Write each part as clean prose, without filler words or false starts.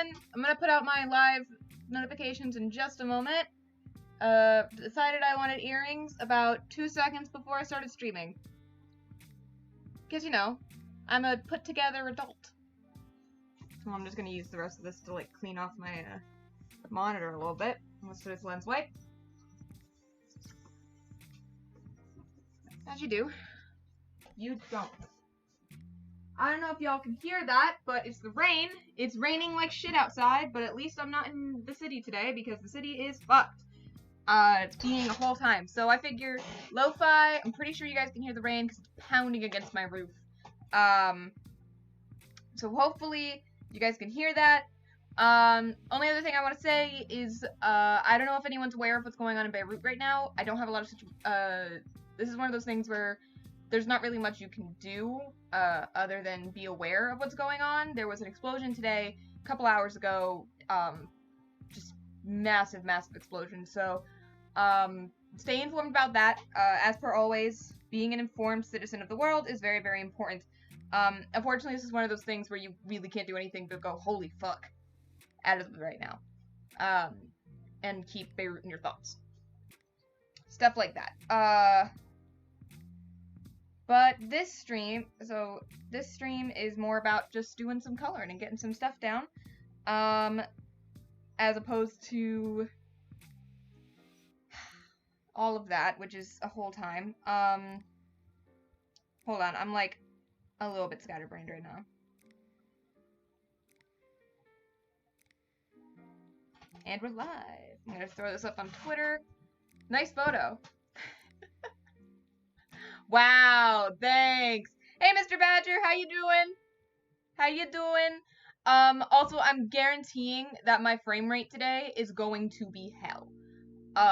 everyone. I'm gonna put out my live notifications in just a moment. Decided I wanted earrings about 2 seconds before I started streaming. Because, you know, I'm a put-together adult. So I'm just gonna use the rest of this to, like, clean off my monitor a little bit. Let's do this lens wipe. As you do. You don't. I don't know if y'all can hear that, but it's the rain. It's raining like shit outside, but at least I'm not in the city today because the city is fucked. It's being a whole time. So I figure lo-fi, I'm pretty sure you guys can hear the rain because it's pounding against my roof. So hopefully you guys can hear that. Only other thing I want to say is, I don't know if anyone's aware of what's going on in Beirut right now. I don't have a lot of this is one of those things where there's not really much you can do, other than be aware of what's going on. There was an explosion today, a couple hours ago, just massive explosion, so, stay informed about that. As per always, being an informed citizen of the world is very, very important. Unfortunately, this is one of those things where you really can't do anything but go, holy fuck, as of right now. And keep Beirut in your thoughts. Stuff like that. But this stream is more about just doing some coloring and getting some stuff down, as opposed to all of that, which is a whole time. Hold on, I'm like a little bit scatterbrained right now. And we're live. I'm gonna throw this up on Twitter. Nice photo. Wow, thanks. Hey, Mr. Badger, how you doing? How you doing? Also, I'm guaranteeing that my frame rate today is going to be hell,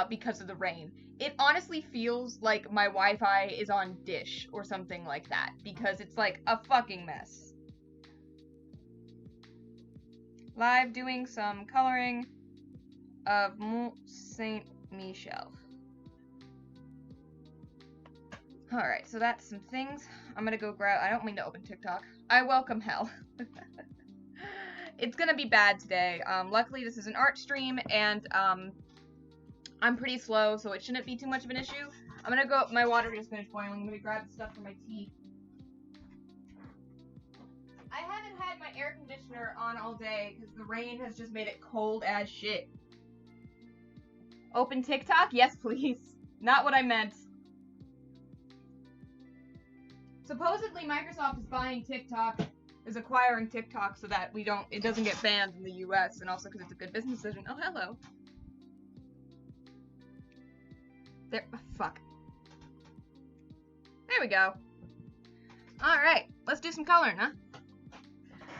because of the rain. It honestly feels like my Wi-Fi is on Dish or something like that, because it's like a fucking mess. Live doing some coloring of Mont Saint-Michel. Alright, so that's some things. I'm gonna go grab— I don't mean to open TikTok. I welcome hell. It's gonna be bad today. Luckily this is an art stream, and, I'm pretty slow, so it shouldn't be too much of an issue. I'm gonna go— my water just finished boiling. I'm gonna grab the stuff for my tea. I haven't had my air conditioner on all day, because the rain has just made it cold as shit. Open TikTok? Yes, please. Not what I meant. Supposedly, Microsoft is buying TikTok, is acquiring TikTok so that it doesn't get banned in the US, and also because it's a good business decision. Oh, hello. There— fuck. There we go. Alright, let's do some coloring, huh?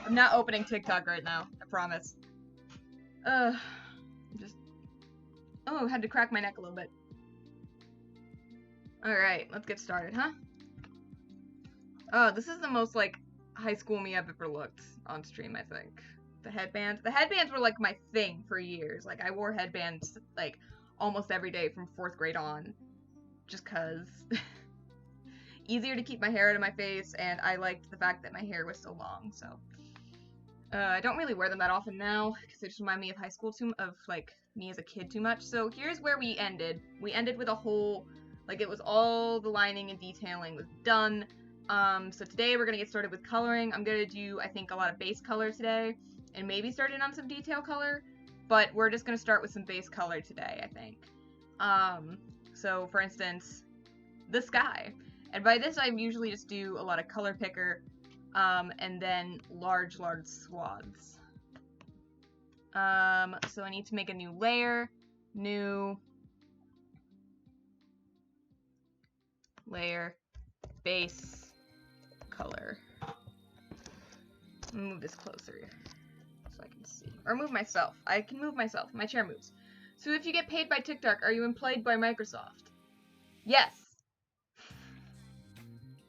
I'm not opening TikTok right now, I promise. Oh, had to crack my neck a little bit. Alright, let's get started, huh? Oh, this is the most, like, high school me I've ever looked on stream, I think. The headbands. The headbands were, like, my thing for years. Like, I wore headbands, like, almost every day from 4th grade on. Just 'cause. Easier to keep my hair out of my face, and I liked the fact that my hair was so long, so. I don't really wear them that often now, because they just remind me of high school of, like, me as a kid too much. So here's where we ended. We ended with a whole, like, it was all the lining and detailing was done. So today we're gonna get started with coloring. I'm gonna do, I think, a lot of base color today, and maybe start in on some detail color, but we're just gonna start with some base color today, I think. So for instance, the sky. And by this I usually just do a lot of color picker, and then large swaths. So I need to make a new layer, base color. Move this closer so I can see. Or move myself. I can move myself. My chair moves. So if you get paid by TikTok, are you employed by Microsoft? Yes.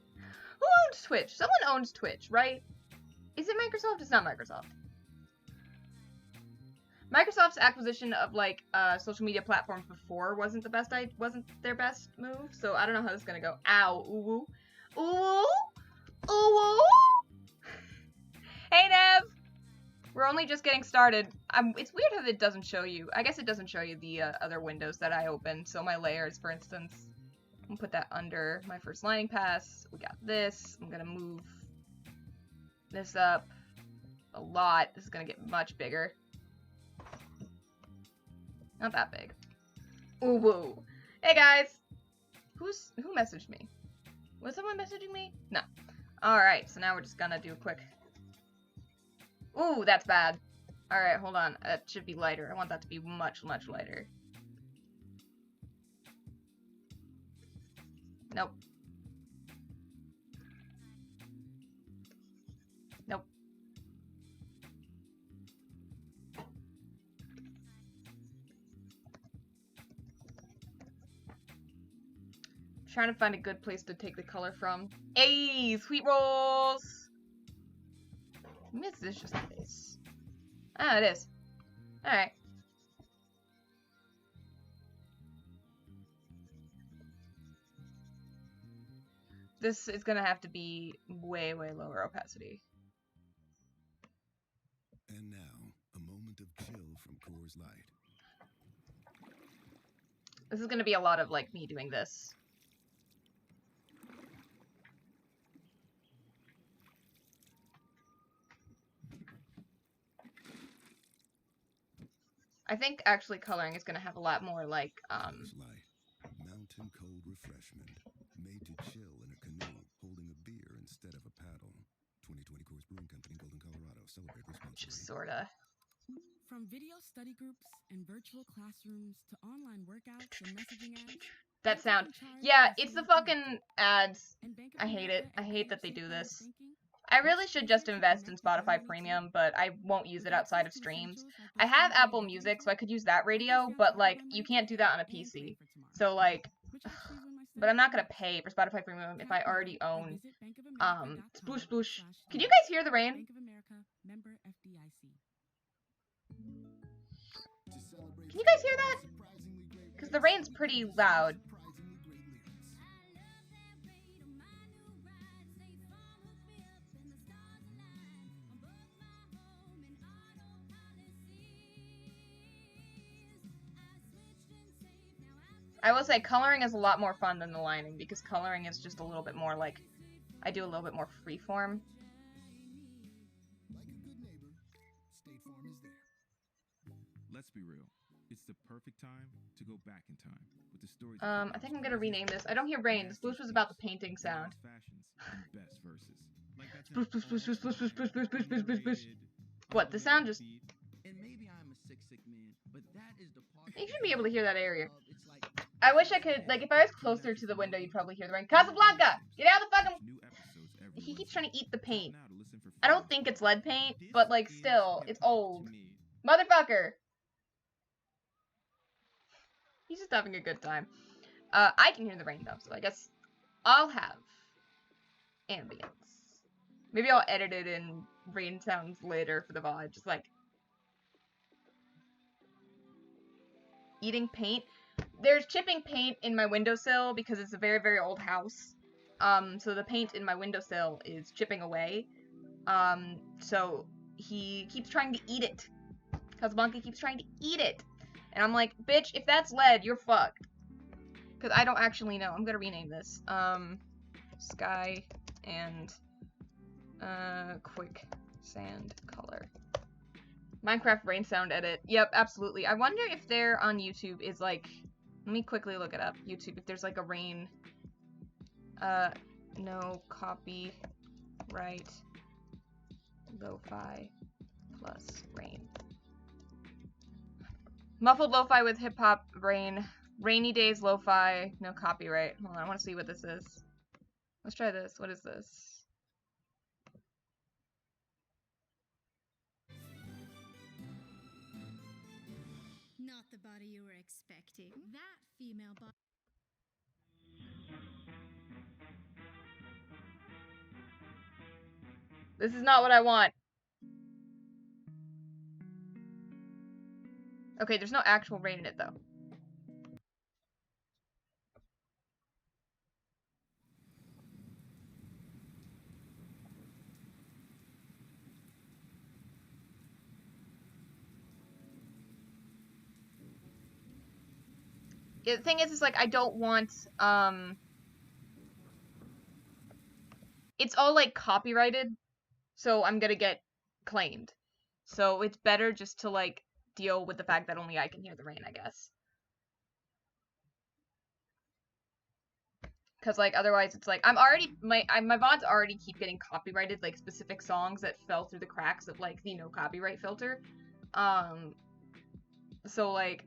Who owns Twitch? Someone owns Twitch, right? Is it Microsoft? It's not Microsoft. Microsoft's acquisition of, like, social media platforms before wasn't their best move, so I don't know how this is gonna go. Ow. Ooh. Ooh. Ooh. Hey, Nev! We're we're only just getting started. It's weird how it doesn't show you. I guess it doesn't show you the other windows that I opened. So my layers, for instance, I'm gonna put that under my first lining pass. We got this. I'm gonna move this up a lot. This is gonna get much bigger. Not that big. Ooh, woo. Hey guys! Who messaged me? Was someone messaging me? No. Alright, so now we're just gonna do a quick... Ooh, that's bad. Alright, hold on. It should be lighter. I want that to be much, much lighter. Nope. Nope. Trying to find a good place to take the color from. Hey, sweet rolls! Maybe this is just a base. Ah, it is. Alright. This is gonna have to be way, way lower opacity. And now, a moment of chill from Coors Light. This is gonna be a lot of, like, me doing this. I think actually coloring is gonna have a lot more like Coors Light, mountain cold refreshment, made to chill in a canoe, holding a beer instead of a paddle. 2020 Coors Brewing Company, Golden, Colorado. Celebrate responsibly. Just sorta. From video study groups and virtual classrooms to online workouts and messaging ads. That sound. Yeah, it's the fucking ads. I hate it. I hate that they do this. I really should just invest in Spotify Premium, but I won't use it outside of streams. I have Apple Music, so I could use that radio, but, like, you can't do that on a PC. So, like, but I'm not gonna pay for Spotify Premium if I already own, Sploosh Sploosh. Can you guys hear the rain? Can you guys hear that? Because the rain's pretty loud. I will say coloring is a lot more fun than the lining, because coloring is just a little bit more like, I do a little bit more freeform. Like a good neighbor, State Farm is there. Let's be real. It's the perfect time to go back in time with the stories. I think I'm gonna rename this. I don't hear rain. This blues was about the painting sound. Sploosh, sploosh, sploosh, sploosh, sploosh, sploosh, sploosh, sploosh, sploosh, sploosh, sploosh. What, the sound just... And maybe I'm a sick man, but that is the part. You should be able to hear that area. I wish I could, like, if I was closer to the window, you'd probably hear the rain. Casablanca! Get out of the fucking... He keeps trying to eat the paint. I don't think it's lead paint, but, like, still, it's old. Motherfucker! He's just having a good time. I can hear the rain, though, so I guess I'll have ambience. Maybe I'll edit it in rain sounds later for the VOD, just, like... Eating paint. There's chipping paint in my windowsill because it's a very, very old house. So the paint in my windowsill is chipping away. So he keeps trying to eat it. Casablanca keeps trying to eat it. And I'm like, bitch, if that's lead, you're fucked. Because I don't actually know. I'm gonna rename this. Sky and, quick sand color. Minecraft rain sound edit. Yep, absolutely. I wonder if there on YouTube is like... Let me quickly look it up. YouTube, if there's like a rain... no copyright lo-fi plus rain. Muffled lo-fi with hip-hop rain. Rainy days lo-fi, no copyright. Hold on, I want to see what this is. Let's try this. What is this? Not the body you were expecting. That female body. This is not what I want. Okay, there's no actual rain in it, though. the thing is like, I don't want, it's all, like, copyrighted, so I'm gonna get claimed. So it's better just to, like, deal with the fact that only I can hear the rain, I guess. Because, like, otherwise it's like, I'm already, my VODs already keep getting copyrighted, like, specific songs that fell through the cracks of, like, the no copyright filter. So, like,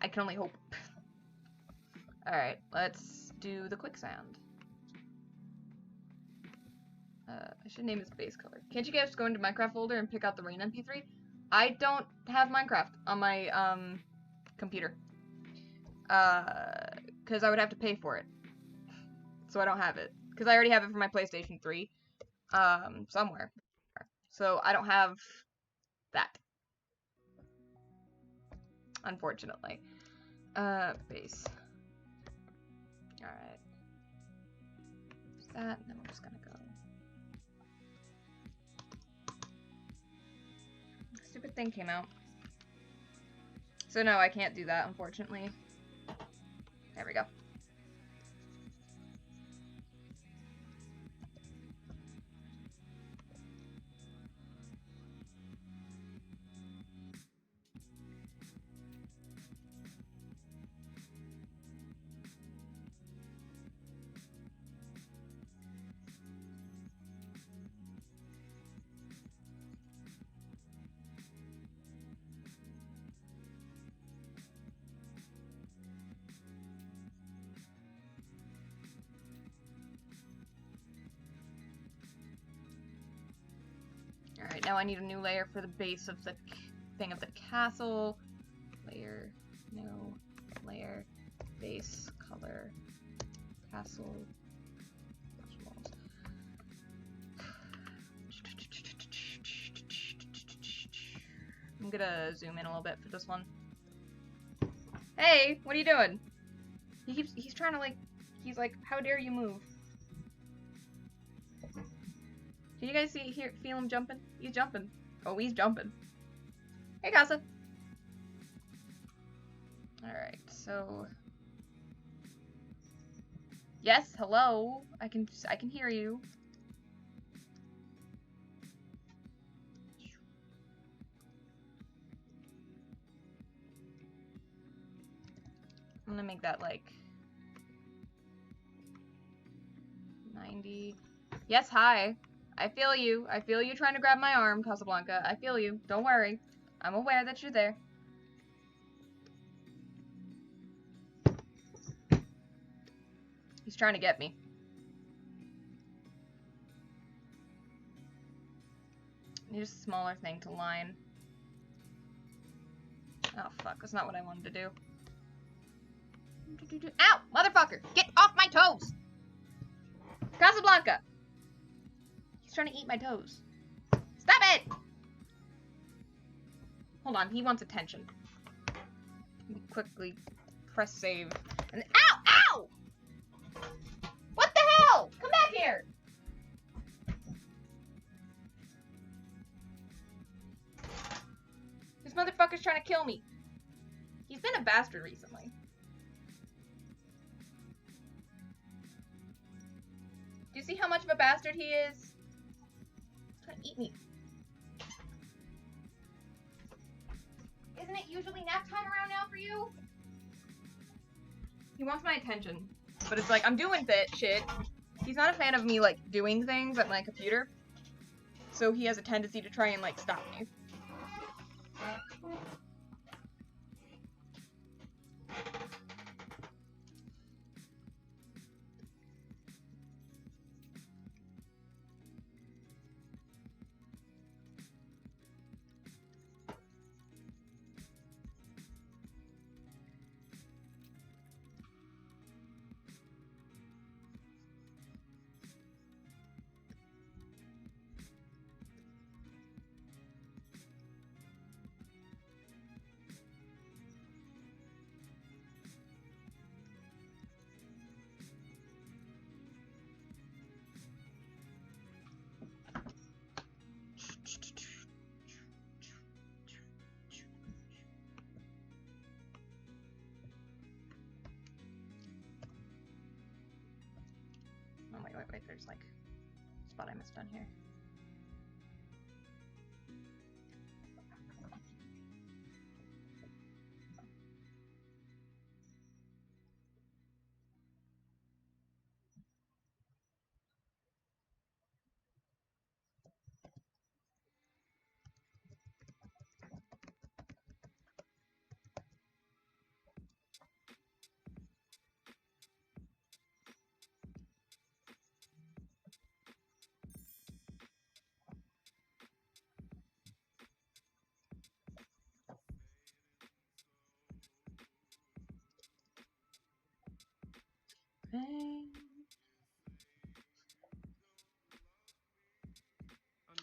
I can only hope. Alright, let's do the quicksand. I should name this base color. Can't you guys go into Minecraft folder and pick out the rain MP3? I don't have Minecraft on my, computer. Because I would have to pay for it. So I don't have it. Because I already have it for my PlayStation 3. Somewhere. So I don't have that. Unfortunately. Base. Alright. That, and then we're just gonna go. Stupid thing came out. So no, I can't do that, unfortunately. There we go. Alright, now I need a new layer for the base of the thing of the castle. Layer, no, layer, base, color, castle, walls. I'm gonna zoom in a little bit for this one. Hey, what are you doing? He's trying to like, he's like, how dare you move? Can you guys feel him jumping? He's jumping. Oh, he's jumping. Hey, Casa. Alright, so... Yes, hello. I can hear you. I'm gonna make that like 90. Yes, hi. I feel you. I feel you trying to grab my arm, Casablanca. I feel you. Don't worry. I'm aware that you're there. He's trying to get me. Need a smaller thing to line. Oh, fuck. That's not what I wanted to do. Ow! Motherfucker! Get off my toes! Casablanca! He's trying to eat my toes. Stop it! Hold on, he wants attention. Quickly press save. And ow! Ow! What the hell? Come back here! This motherfucker's trying to kill me. He's been a bastard recently. Do you see how much of a bastard he is? He's trying to eat me. Isn't it usually nap time around now for you? He wants my attention. But it's like, I'm doing shit. He's not a fan of me, like, doing things at my computer. So he has a tendency to try and, like, stop me. Oh, wait, there's like a spot I missed on here.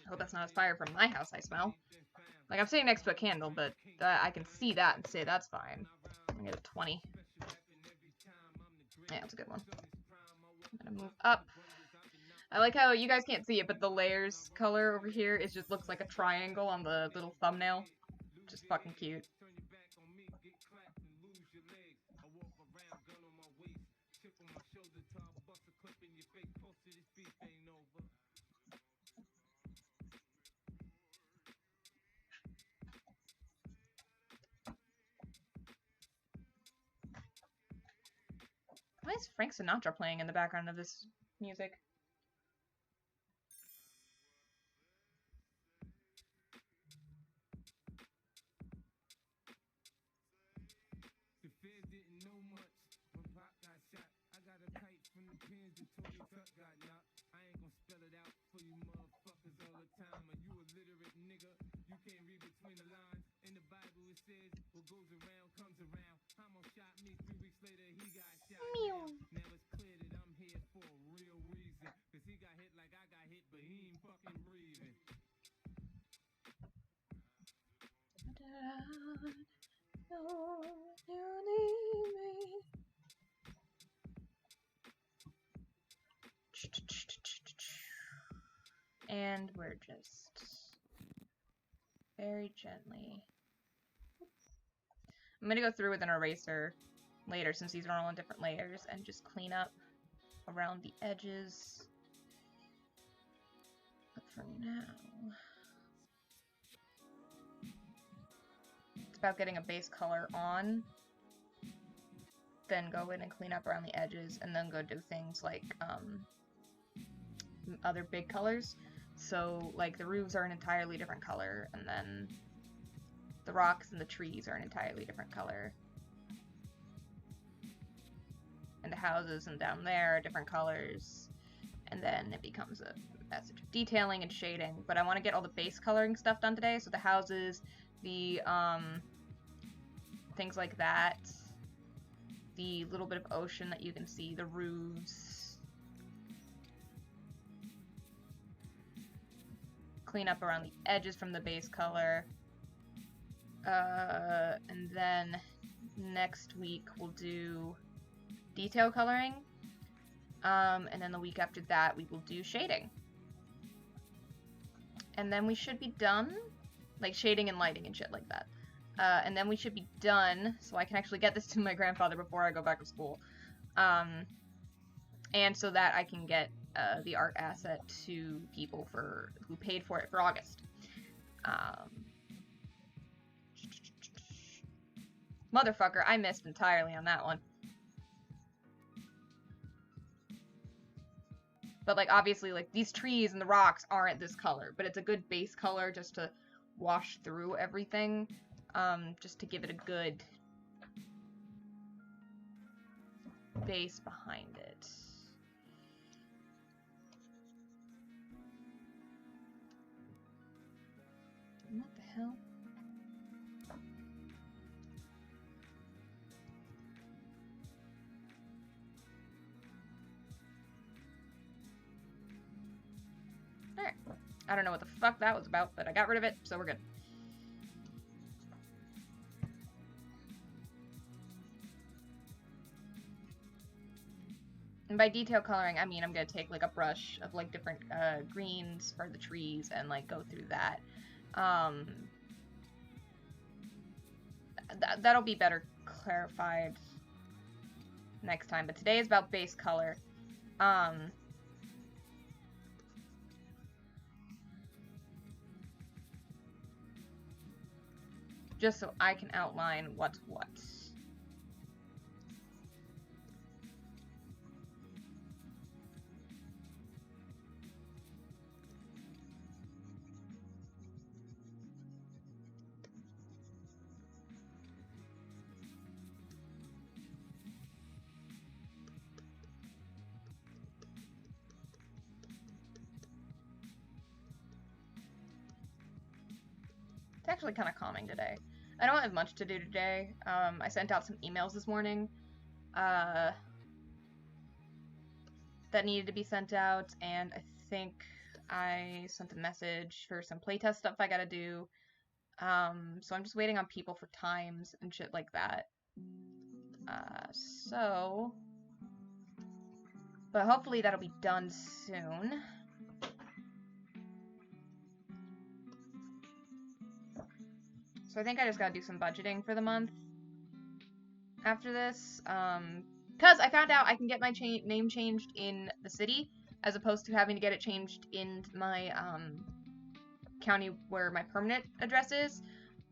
I hope that's not as fire from my house I smell. Like, I'm sitting next to a candle, but I can see that and say that's fine. I get a 20. Yeah, that's a good one. I'm gonna move up. I like how you guys can't see it, but the layers color over here is just looks like a triangle on the little thumbnail. Just fucking cute. Why is Frank Sinatra playing in the background of this music? And we're just very gently. I'm gonna go through with an eraser later since these are all in different layers and just clean up around the edges. But for now, it's about getting a base color on, then go in and clean up around the edges, and then go do things like other big colors. So, like, the roofs are an entirely different color, and then the rocks and the trees are an entirely different color. And the houses and down there are different colors. And then it becomes a message of detailing and shading. But I want to get all the base coloring stuff done today. So the houses, the, things like that. The little bit of ocean that you can see, the roofs. Clean up around the edges from the base color. And then next week we'll do detail coloring. And then the week after that we will do shading. And then we should be done. Like shading and lighting and shit like that. And then we should be done, so I can actually get this to my grandfather before I go back to school. And so that I can get the art asset to people who paid for it for August. Motherfucker, I missed entirely on that one. But, like, obviously, like, these trees and the rocks aren't this color, but it's a good base color just to wash through everything, just to give it a good base behind it. What the hell? Alright. I don't know what the fuck that was about, but I got rid of it, so we're good. And by detail coloring, I mean I'm gonna take, like, a brush of, like, different, greens for the trees and, like, go through that. That'll be better clarified next time, but today is about base color. just so I can outline what's what. It's actually kind of calming today. I don't have much to do today. I sent out some emails this morning that needed to be sent out, and I think I sent a message for some playtest stuff I gotta do. So I'm just waiting on people for times and shit like that. But hopefully that'll be done soon. So I think I just gotta do some budgeting for the month after this, because I found out I can get my name changed in the city, as opposed to having to get it changed in my, county where my permanent address is.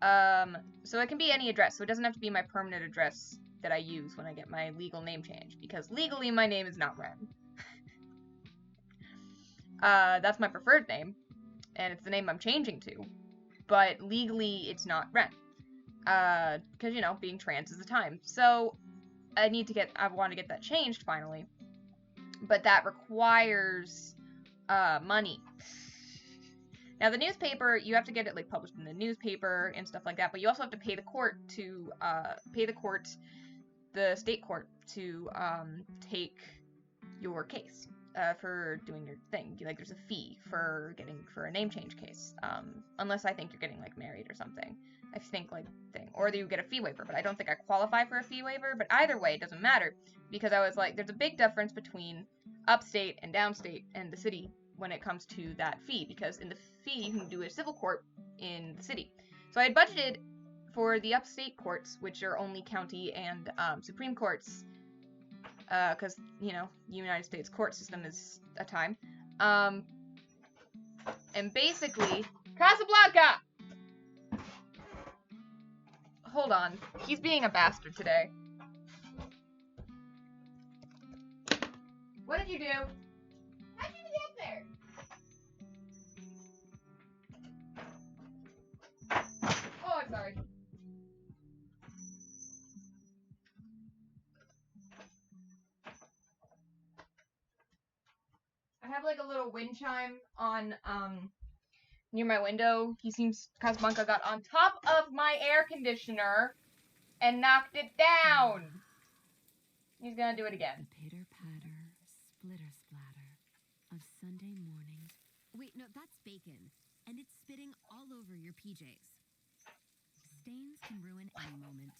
So it can be any address, so it doesn't have to be my permanent address that I use when I get my legal name changed, because legally my name is not Ren. That's my preferred name, and it's the name I'm changing to. But legally, it's not Ren. Because, you know, being trans is a time. So, I want to get that changed, finally. But that requires, money. Now, the newspaper, you have to get it, like, published in the newspaper and stuff like that, but you also have to pay the court to, the state court to, take your case. For doing your thing. Like, there's a fee for a name change case. Unless I think you're getting, like, married or something. I think, like, or you get a fee waiver, but I don't think I qualify for a fee waiver. But either way, it doesn't matter. Because I was like, there's a big difference between upstate and downstate and the city when it comes to that fee. Because in the fee, you can do a civil court in the city. So I had budgeted for the upstate courts, which are only county and, Supreme Courts, because, you know, the United States court system is a time. And basically, Casablanca! Hold on. He's being a bastard today. What did you do? How'd you get there? Oh, I'm sorry. I have like a little wind chime on near my window. Casablanca got on top of my air conditioner and knocked it down. He's gonna do it again. The pitter-patter, splitter-splatter of Sunday mornings. Wait, no, that's bacon. And it's spitting all over your PJs. Stains can ruin any moment.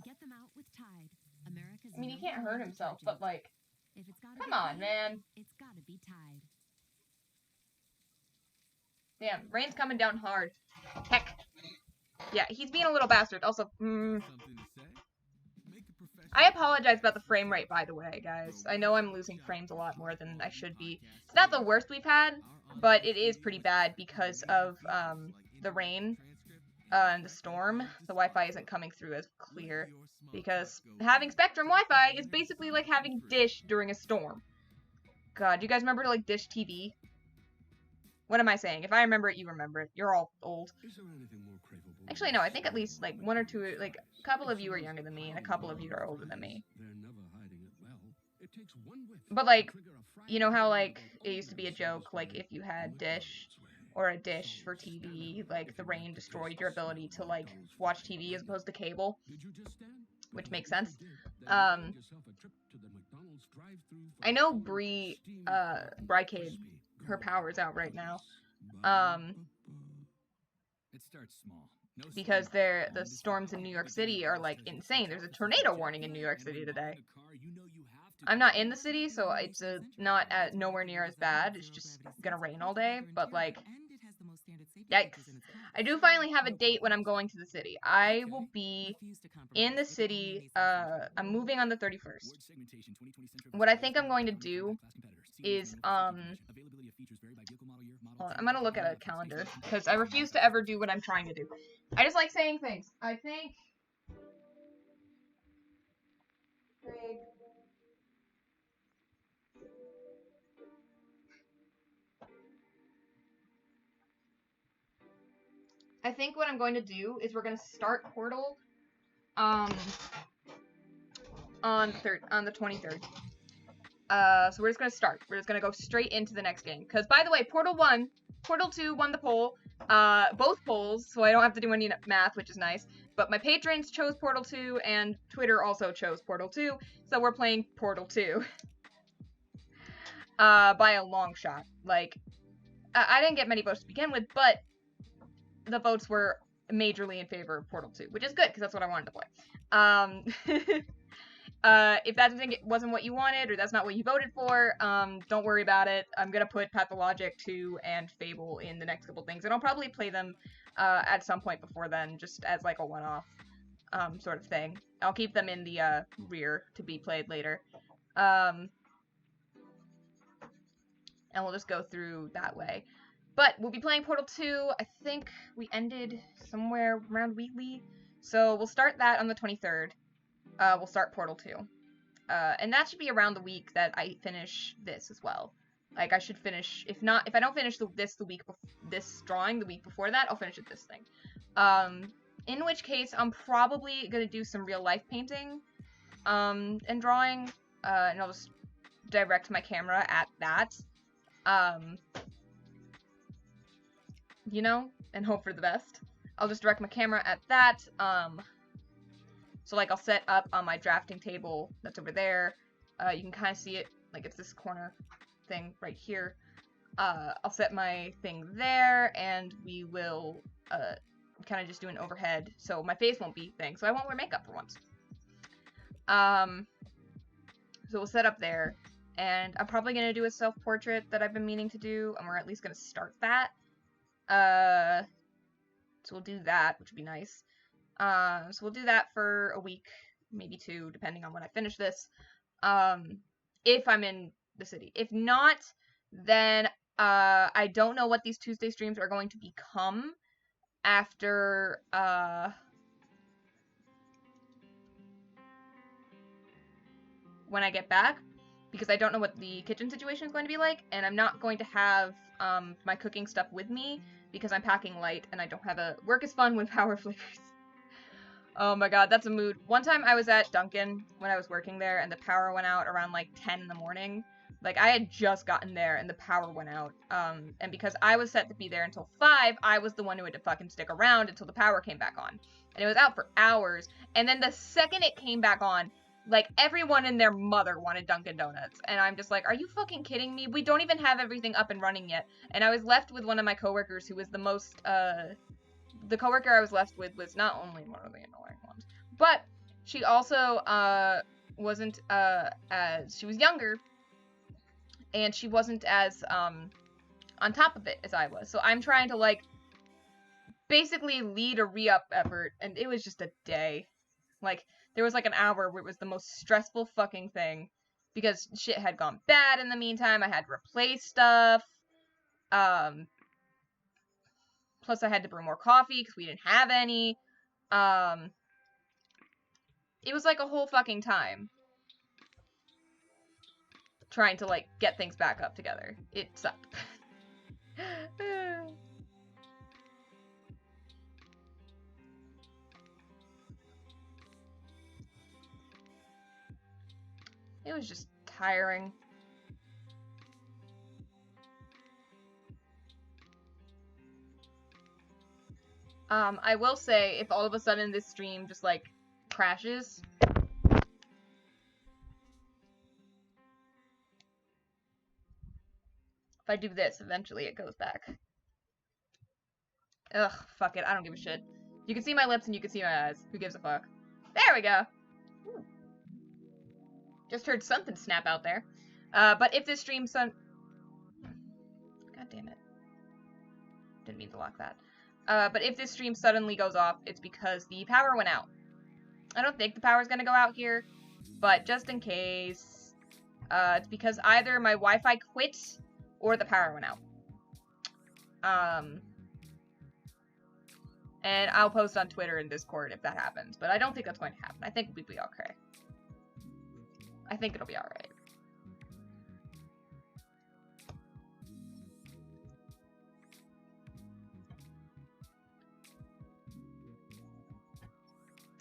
Get them out with Tide. America's he can't hurt himself, but like, if it's gotta come on, man. It's gotta be Tide. Damn, rain's coming down hard. Heck. Yeah, he's being a little bastard. Also, I apologize about the frame rate, by the way, guys. I know I'm losing frames a lot more than I should be. It's not the worst we've had, but it is pretty bad because of, the rain, and the storm. The Wi-Fi isn't coming through as clear, because having Spectrum Wi-Fi is basically like having Dish during a storm. God, do you guys remember, like, Dish TV? What am I saying? If I remember it, you remember it. You're all old. Actually, no, I think at least, like, one or two, like, a couple of you are younger than me, and a couple of you are older than me. But, like, you know how, like, it used to be a joke, like, if you had Dish, or a dish for TV, like, the rain destroyed your ability to, like, watch TV as opposed to cable, which makes sense. I know Brycade, her power's out right now, because the storms in New York City are, like, insane. There's a tornado warning in New York City today. I'm not in the city, so it's not nowhere near as bad. It's just gonna rain all day, but, like, yikes. I do finally have a date when I'm going to the city. I will be in the city, I'm moving on the 31st. What I think I'm going to do is, model. Hold on, I'm gonna look at a calendar, because I refuse to ever do what I'm trying to do. I just like saying things. I think... Greg... I think what I'm going to do is we're going to start Portal on the 23rd. So we're just going to start. We're just going to go straight into the next game. Because, by the way, Portal 2 won the poll. Both polls, so I don't have to do any math, which is nice. But my patrons chose Portal 2, and Twitter also chose Portal 2. So we're playing Portal 2. By a long shot. Like, I didn't get many votes to begin with, but the votes were majorly in favor of Portal 2, which is good, because that's what I wanted to play. If that wasn't what you wanted, or that's not what you voted for, don't worry about it. I'm gonna put Pathologic 2 and Fable in the next couple things, and I'll probably play them at some point before then, just as like a one-off sort of thing. I'll keep them in the rear to be played later. And we'll just go through that way. But we'll be playing Portal 2. I think we ended somewhere around Wheatley. So we'll start that on the 23rd. We'll start Portal 2. And that should be around the week that I finish this as well. Like, I should finish, if I don't finish this drawing the week before that, I'll finish it this thing. In which case, I'm probably gonna do some real life painting, and drawing, and I'll just direct my camera at that. You know, and hope for the best. I'll just direct my camera at that. So like I'll set up on my drafting table that's over there. You can kind of see it, like it's this corner thing right here. I'll set my thing there, and we will kind of just do an overhead, so my face won't be thing. So I won't wear makeup for once. So we'll set up there, and I'm probably gonna do a self-portrait that I've been meaning to do, and we're at least gonna start that. So we'll do that, which would be nice. So we'll do that for a week, maybe 2, depending on when I finish this. If I'm in the city. If not, then, I don't know what these Tuesday streams are going to become after, when I get back, because I don't know what the kitchen situation is going to be like, and I'm not going to have, my cooking stuff with me, because I'm packing light, and I don't have a... Work is fun when power flickers. Oh my god, that's a mood. One time I was at Dunkin' when I was working there, and the power went out around, like, 10 in the morning. Like, I had just gotten there, and the power went out. And because I was set to be there until 5, I was the one who had to fucking stick around until the power came back on. And it was out for hours, and then the second it came back on, like, everyone and their mother wanted Dunkin' Donuts. And I'm just like, are you fucking kidding me? We don't even have everything up and running yet. And I was left with one of my coworkers who was the most, the coworker I was left with was not only one of the annoying ones, but she also, wasn't, as, she was younger, and she wasn't as, on top of it as I was. So I'm trying to, like, basically lead a re-up effort, and it was just a day. Like, there was like an hour where it was the most stressful fucking thing, because shit had gone bad in the meantime. I had to replace stuff. Plus I had to brew more coffee because we didn't have any. It was like a whole fucking time trying to, like, get things back up together. It sucked. It was just tiring. I will say, if all of a sudden this stream just, like, crashes, if I do this, eventually it goes back. Ugh, fuck it, I don't give a shit. You can see my lips and you can see my eyes. Who gives a fuck? There we go! Ooh. Just heard something snap out there. But if this stream God damn it. Didn't mean to lock that. But if this stream suddenly goes off, it's because the power went out. I don't think the power's gonna go out here, but just in case, it's because either my Wi-Fi quit or the power went out. And I'll post on Twitter and Discord if that happens. But I don't think that's going to happen. I think we'll be okay. I think it'll be alright.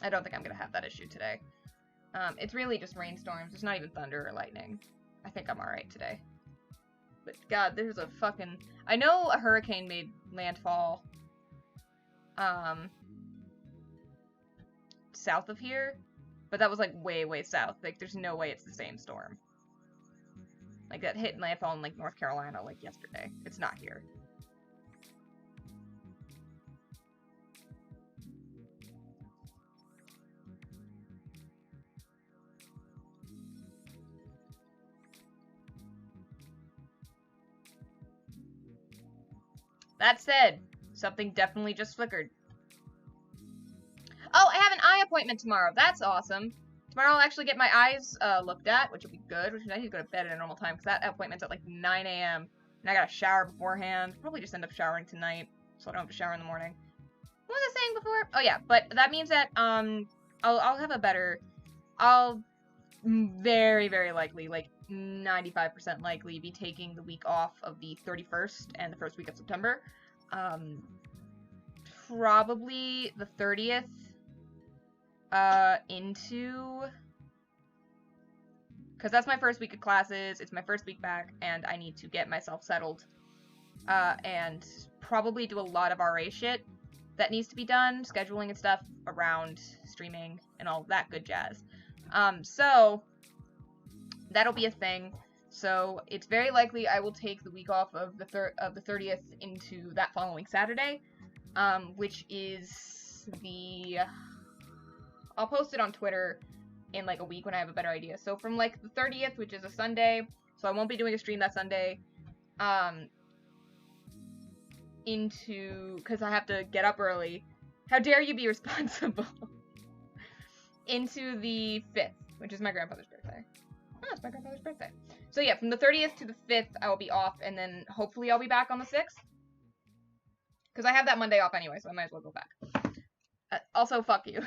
I don't think I'm going to have that issue today. It's really just rainstorms. There's not even thunder or lightning. I think I'm alright today. But god, there's a fucking... I know a hurricane made landfall south of here, but that was like way, way south. Like, there's no way it's the same storm. Like, that hit landfall in like North Carolina like yesterday. It's not here. That said, something definitely just flickered. Oh, I have an eye appointment tomorrow. That's awesome. Tomorrow I'll actually get my eyes looked at, which will be good. Which I need to go to bed at a normal time because that appointment's at like 9 a.m. And I gotta shower beforehand. Probably just end up showering tonight, so I don't have to shower in the morning. What was I saying before? Oh yeah, but that means that I'll have a better. I'll very, very likely, like 95% likely, be taking the week off of the 31st and the first week of September. Probably the 30th into... Because that's my first week of classes, it's my first week back, and I need to get myself settled. And probably do a lot of RA shit that needs to be done, scheduling and stuff around streaming and all that good jazz. So that'll be a thing. So it's very likely I will take the week off of the 30th into that following Saturday, which is the... I'll post it on Twitter in like a week when I have a better idea. So from like the 30th, which is a Sunday, so I won't be doing a stream that Sunday, into, because I have to get up early. How dare you be responsible? Into the 5th, which is my grandfather's birthday. Oh, it's my grandfather's birthday. So yeah, from the 30th to the 5th, I will be off, and then hopefully I'll be back on the 6th. Because I have that Monday off anyway, so I might as well go back. Also, fuck you.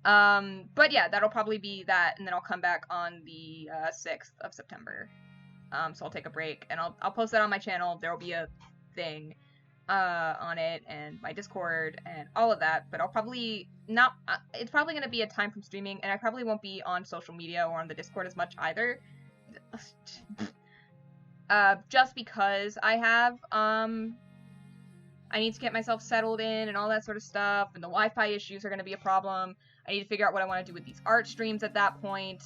But yeah, that'll probably be that, and then I'll come back on the 6th of September. So I'll take a break, and I'll post that on my channel. There'll be a thing on it, and my Discord, and all of that, but I'll probably not, it's probably going to be a time from streaming, and I probably won't be on social media or on the Discord as much either. Just because I have, I need to get myself settled in and all that sort of stuff, and the Wi-Fi issues are going to be a problem. I need to figure out what I want to do with these art streams at that point,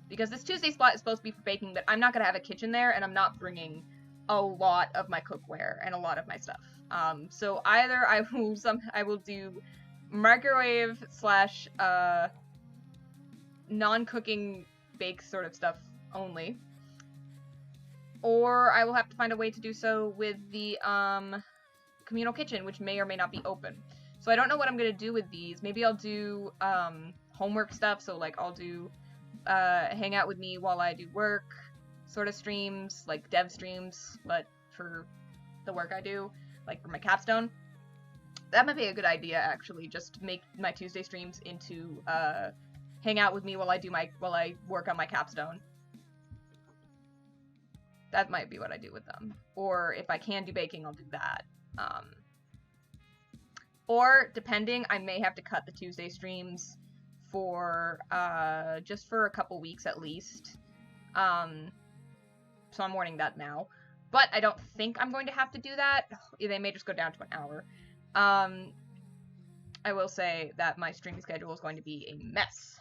because this Tuesday spot is supposed to be for baking, but I'm not going to have a kitchen there, and I'm not bringing a lot of my cookware and a lot of my stuff. So either I will do microwave slash non-cooking bake sort of stuff only, or I will have to find a way to do so with the communal kitchen, which may or may not be open. So I don't know what I'm gonna do with these. Maybe I'll do homework stuff. So like I'll do hang out with me while I do work sort of streams, like dev streams, but for the work I do, like for my capstone. That might be a good idea, actually, just to make my Tuesday streams into hang out with me while I work on my capstone. That might be what I do with them. Or if I can do baking, I'll do that. Or, depending, I may have to cut the Tuesday streams for, just for a couple weeks at least. So I'm warning that now. But I don't think I'm going to have to do that. They may just go down to an hour. I will say that my streaming schedule is going to be a mess.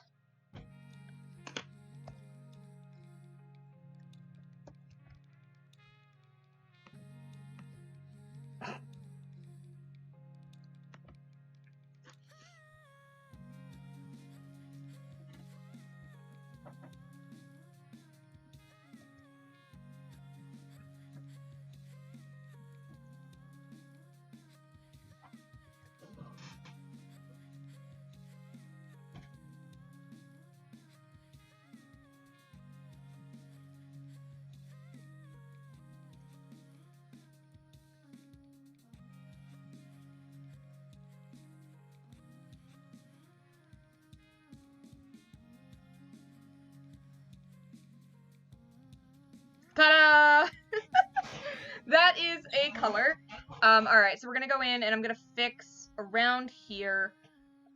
a color. Alright, so we're gonna go in and I'm gonna fix around here.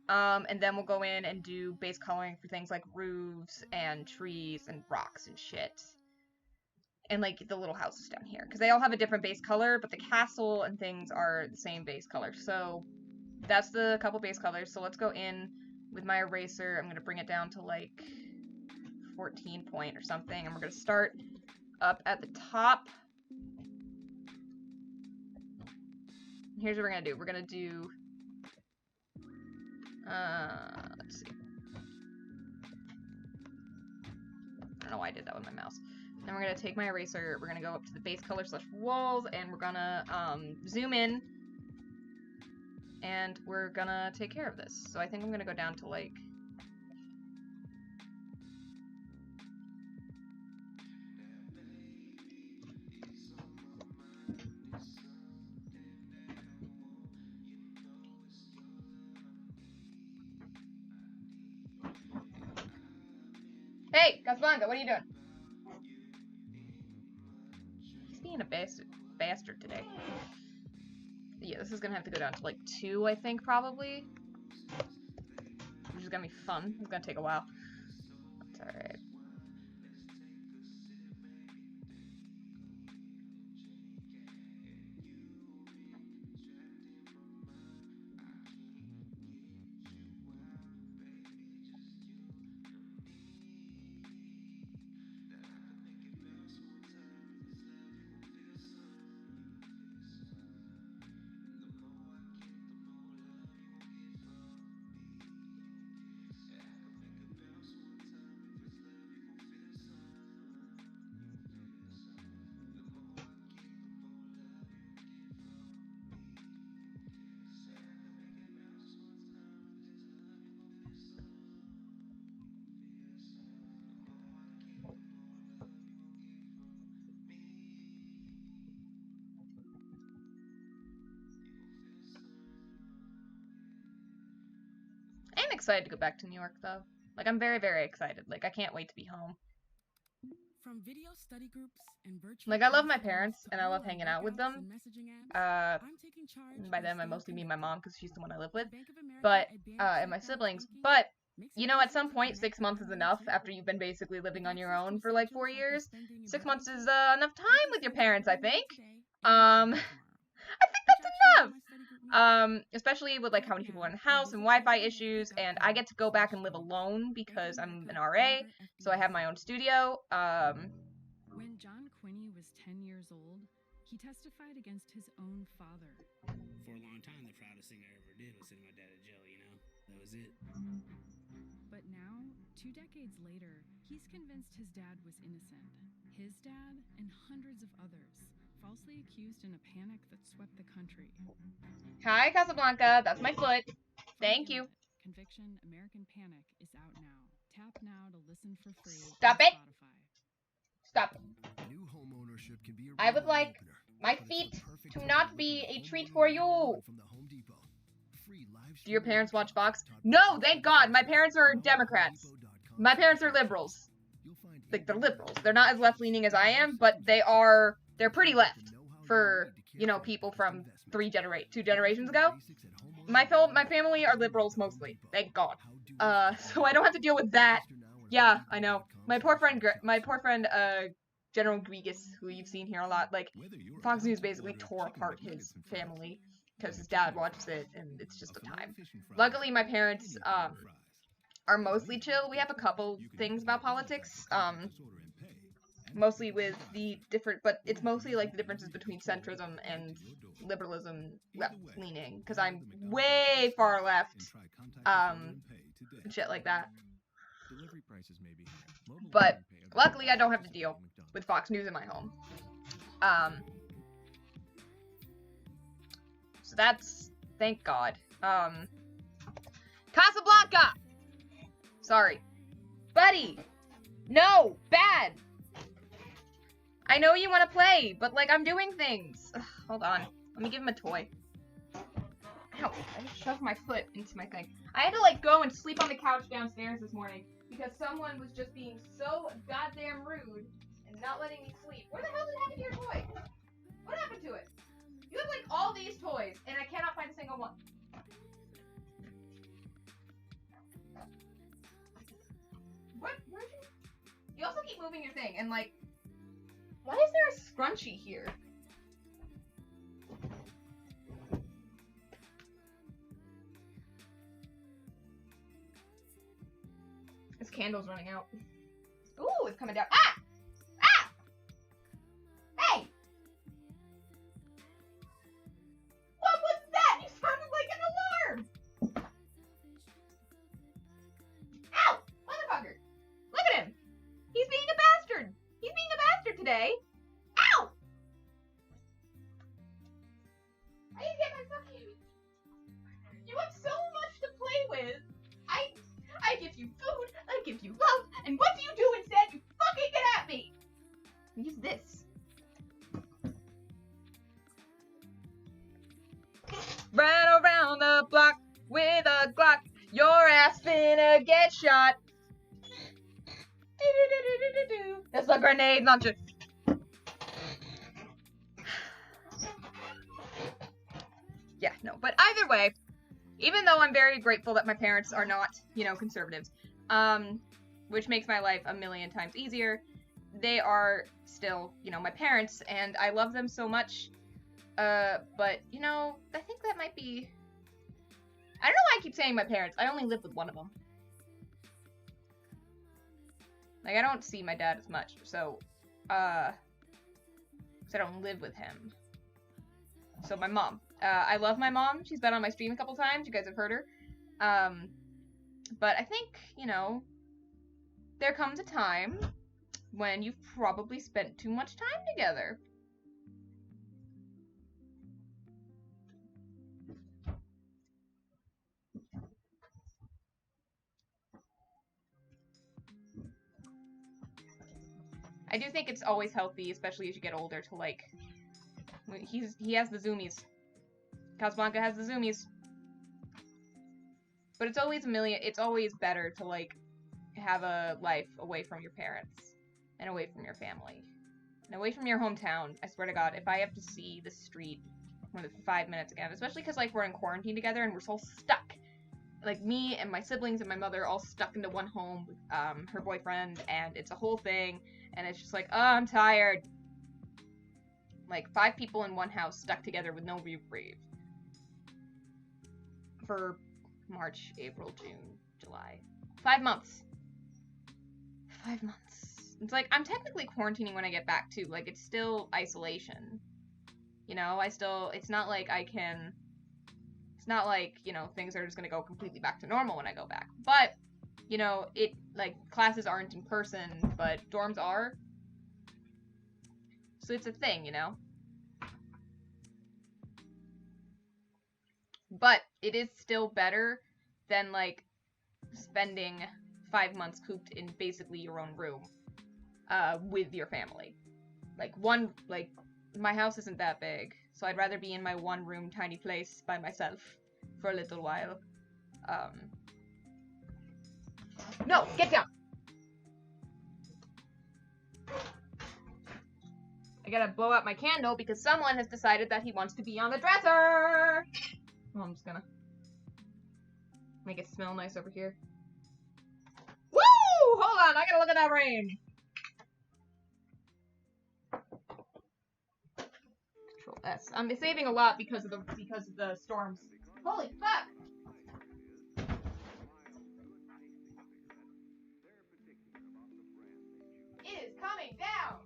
And then we'll go in and do base coloring for things like roofs and trees and rocks and shit. And like the little houses down here. Because they all have a different base color, but the castle and things are the same base color. So that's the couple base colors. So let's go in with my eraser. I'm going to bring it down to like 14 point or something. And we're going to start up at the top. Here's what we're going to do. We're going to do... let's see. I don't know why I did that with my mouse. Then we're going to take my eraser, we're going to go up to the base color / walls, and we're going to zoom in, and we're going to take care of this. So I think I'm going to go down to like... Hey, Casablanca, what are you doing? He's being a bastard today. Yeah, this is gonna have to go down to like 2, I think, probably. Which is gonna be fun. It's gonna take a while. That's alright. I'm excited to go back to New York, though. Like, I'm very, very excited. Like, I can't wait to be home. From video study groups and virtual Like, I love my classrooms parents, to and I love online hanging out with workouts them. and messaging apps, I'm taking charge By by them, I staying mostly mean my connected. mom, because she's the one I live with. Bank of America But, Advanced and my Workout siblings. Banking But, makes you it know, at easy some to point, connect 6 months is online enough too. after you've been basically living on With your access to own for like 4 essentials like your years. spending and 6 months budgeting is tools, enough you time can with your save what parents, I you need think. today and Um, tomorrow. I think Which that's actually enough. my study group needs. Especially with like how many Click people are in now the or house and visit Wi-Fi issues, and I bankofamerica.com get to go back and live /home. alone Bank of because I'm an America, RA, member so I have my FDIC. own studio. When John Quinney was 10 years old, he testified against his own father. For a long time, the proudest thing I ever did was sending my dad to jail, you know? That was it. But now, 2 decades later, he's convinced his dad was innocent. His dad and hundreds of others, falsely accused in a panic that swept the country. Hi, Casablanca. That's my foot. From Thank you. Gimlet, Conviction American Panic is out now. Tap now to listen for free Stop on it. Spotify. Stop. New home ownership can be a I would real like eye-opener, my but it's feet the perfect to time not look be at the a treat Homeowner for 101 you. from the Home Depot. Free live Do your streaming parents watch workshops Fox? taught No, by thank God. My parents are Go to Democrats. HomeDepot.com My for parents are workshops. liberals. You'll find Like, they're in-depth liberals. They're not as left-leaning as I am, but they're pretty left for, you know, people from 2 generations ago. My family are liberals mostly. Thank God. So I don't have to deal with that. Yeah, I know. My poor friend, General Grigas, who you've seen here a lot, like, Fox News basically tore apart his family because his dad watches it, and it's just a time. Luckily, my parents, are mostly chill. We have a couple things about politics, mostly with the different, but it's mostly like the differences between centrism and liberalism left-leaning, because I'm way far left, and shit like that. But luckily I don't have to deal with Fox News in my home. So that's, thank God. Casablanca! Sorry. Buddy! No! Bad! I know you want to play, but, like, I'm doing things. Ugh, hold on. Let me give him a toy. Ow, I just shoved my foot into my thing. I had to, like, go and sleep on the couch downstairs this morning because someone was just being so goddamn rude and not letting me sleep. Where the hell did it happen to your toy? What happened to it? like all these toys, and I cannot find a single one. What? Where's your... You also keep moving your thing, and like, why is there a scrunchie here? This candle's running out. Ooh, it's coming down. Ah! Ah! Hey! What was that? You sounded like an alarm! Ow! Motherfucker! Look at him! He's being a bastard! He's being a bastard today! Ow! I need to get my fucking... You have so much to play with! I give you food, I give you love, and what do you do instead? You fucking get at me! Use this. Ran around the block with a Glock. Your ass finna get shot. That's a grenade launcher. Yeah, no, but either way, even though I'm very grateful that my parents are not, you know, conservatives, which makes my life a million times easier, they are still, you know, my parents, and I love them so much, but, you know, I think that might be... I don't know why I keep saying my parents. I only live with one of them. Like, I don't see my dad as much, so, because I don't live with him. So, my mom. I love my mom. She's been on my stream a couple times. You guys have heard her. But I think, you know, there comes a time when you've probably spent too much time together. I do think it's always healthy, especially as you get older, to, like... He has the zoomies. Casablanca has the zoomies. But it's always better to, like, have a life away from your parents. And away from your family. And away from your hometown. I swear to God, if I have to see the street more than 5 minutes again, especially because, like, we're in quarantine together and we're so stuck. Like, me and my siblings and my mother all stuck into one home with, her boyfriend, and it's a whole thing, and it's just like, oh, I'm tired. Like, 5 people in one house stuck together with no reprieve. For March, April, June, July. 5 months. 5 months. It's like, I'm technically quarantining when I get back, too. Like, it's still isolation. You know, it's not like I can... It's not like, you know, things are just gonna go completely back to normal when I go back. But, you know, like, classes aren't in person, but dorms are. So it's a thing, you know? But it is still better than, like, spending 5 months cooped in basically your own room, with your family. Like, my house isn't that big, so I'd rather be in my one-room tiny place by myself for a little while. No! Get down! I gotta blow out my candle because someone has decided that he wants to be on the dresser! Well, I'm just gonna make it smell nice over here. Woo! Hold on, I gotta look at that rain! Control S. I'm saving a lot because of the storms. Holy fuck! It is coming down!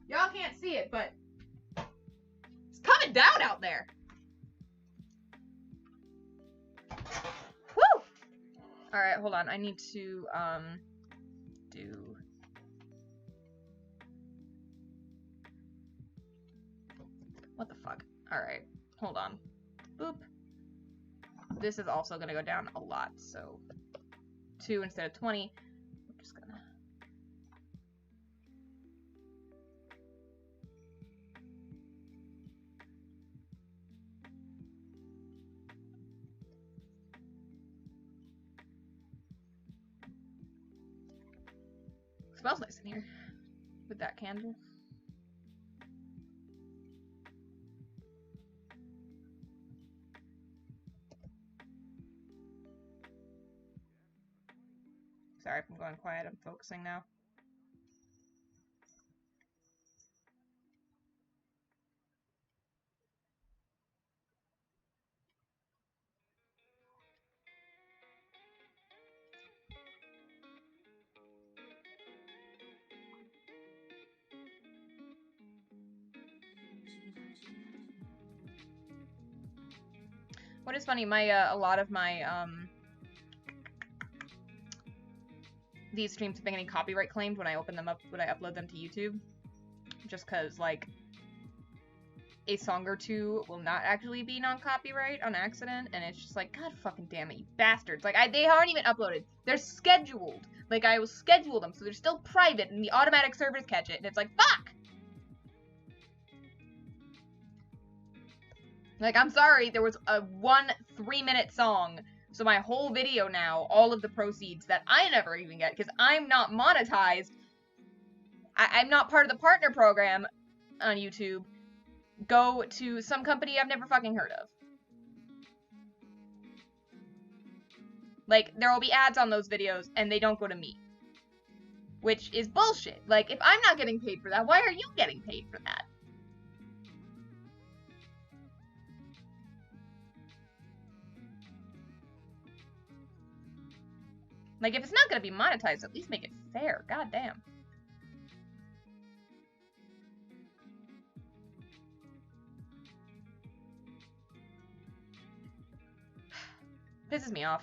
Y'all can't see it, but it's coming down out there. Woo! Alright, hold on. I need to, do... What the fuck? Alright, hold on. Boop. This is also gonna go down a lot, so 2 instead of 20. I'm just gonna... smells nice in here with that candle. Sorry if I'm going quiet, I'm focusing now. What is funny, my a lot of my these streams have been getting copyright claimed when I open them up, when I upload them to YouTube, just cause like a song or two will not actually be non-copyright on accident, and it's just like, god fucking damn it, you bastards! Like they aren't even uploaded; they're scheduled. Like I will schedule them, so they're still private, and the automatic servers catch it, and it's like fuck. Like, I'm sorry, there was a 1 3-minute song, so my whole video now, all of the proceeds that I never even get, because I'm not monetized, I'm not part of the partner program on YouTube, go to some company I've never fucking heard of. Like, there will be ads on those videos, and they don't go to me. Which is bullshit. Like, if I'm not getting paid for that, why are you getting paid for that? Like, if it's not gonna be monetized, at least make it fair. God damn. Pisses me off.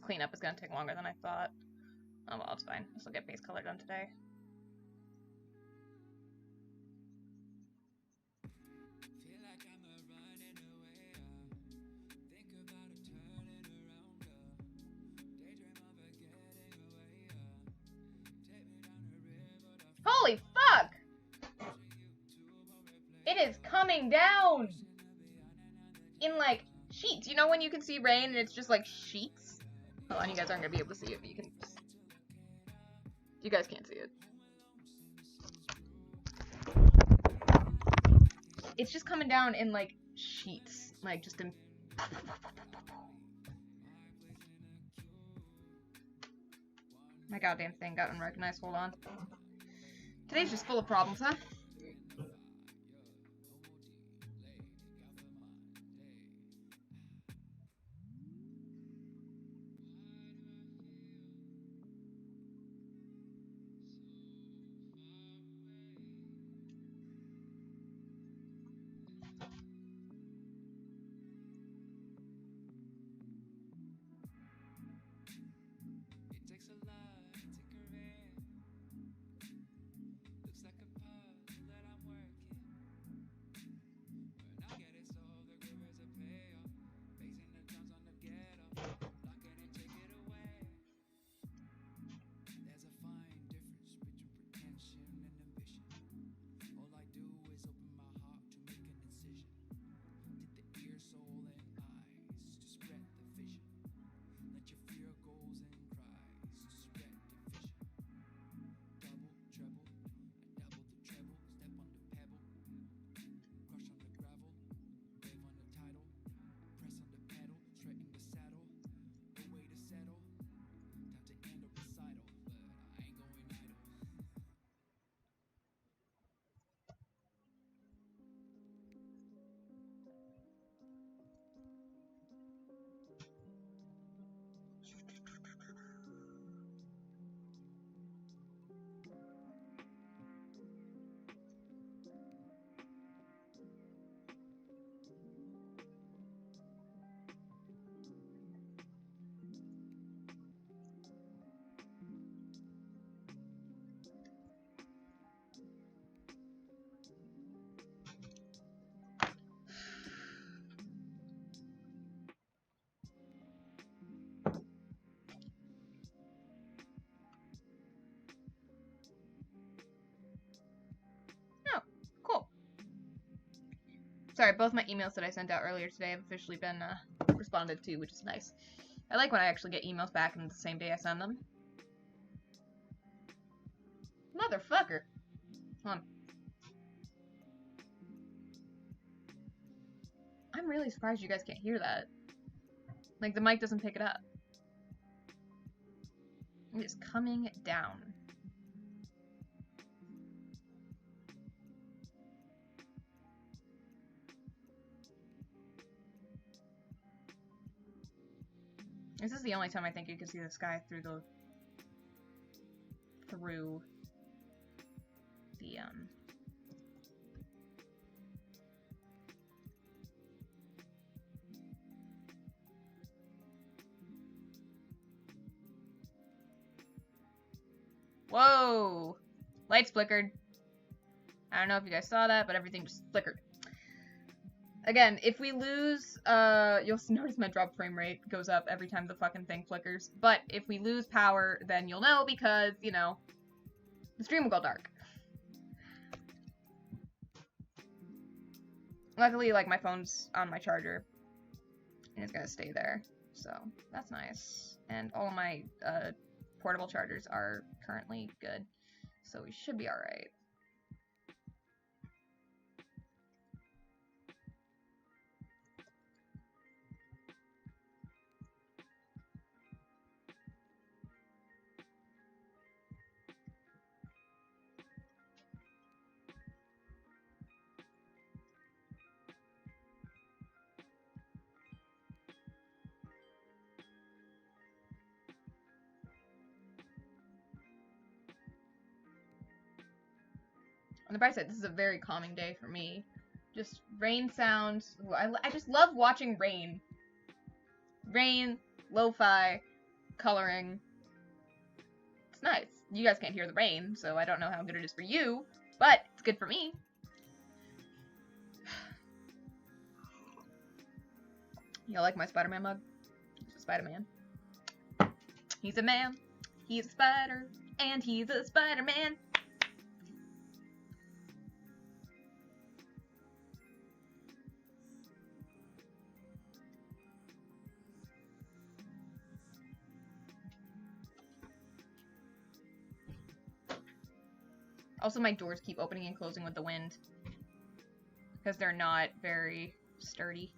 Cleanup is gonna take longer than I thought. Oh well, it's fine. I'll still get base color done today. Holy fuck! It is coming down! In like sheets. You know when you can see rain and it's just like sheets? Oh, and you guys aren't gonna be able to see it, but you can. You guys can't see it. It's just coming down in like sheets, like just in. My goddamn thing got unrecognized. Hold on. Today's just full of problems, huh? Sorry, both my emails that I sent out earlier today have officially been responded to, which is nice. I like when I actually get emails back in the same day I send them. Motherfucker. Hold on. I'm really surprised you guys can't hear that. Like, the mic doesn't pick it up. It is coming down. This is the only time I think you can see the sky through the Whoa! Lights flickered. I don't know if you guys saw that, but everything just flickered. Again, if we lose, you'll notice my drop frame rate goes up every time the fucking thing flickers. But if we lose power, then you'll know because, you know, the stream will go dark. Luckily, like, my phone's on my charger, and it's gonna stay there, so that's nice. And all of my, portable chargers are currently good, so we should be alright. On the bright side, this is a very calming day for me. Just rain sounds. I just love watching rain. Rain, lo-fi, coloring. It's nice. You guys can't hear the rain, so I don't know how good it is for you, but it's good for me. You like my Spider-Man mug? It's a Spider-Man. He's a man, he's a spider, and he's a Spider-Man. Also, my doors keep opening and closing with the wind, because they're not very sturdy.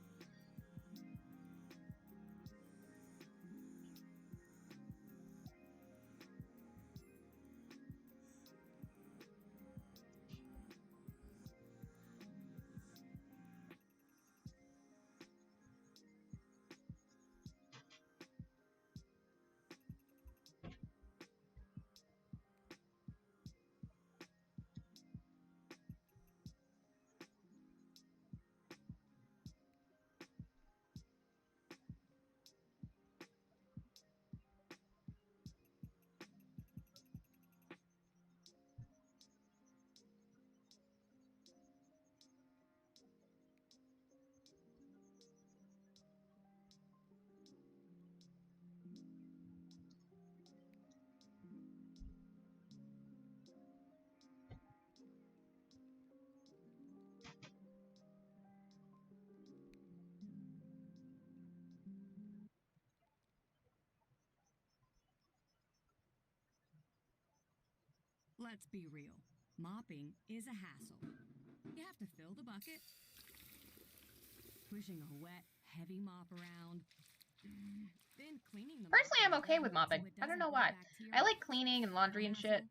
Let's be real. Mopping is a hassle. You have to fill the bucket, pushing a wet, heavy mop around, then cleaning the Personally, I'm okay with mopping. I don't know why. I like cleaning and laundry and shit,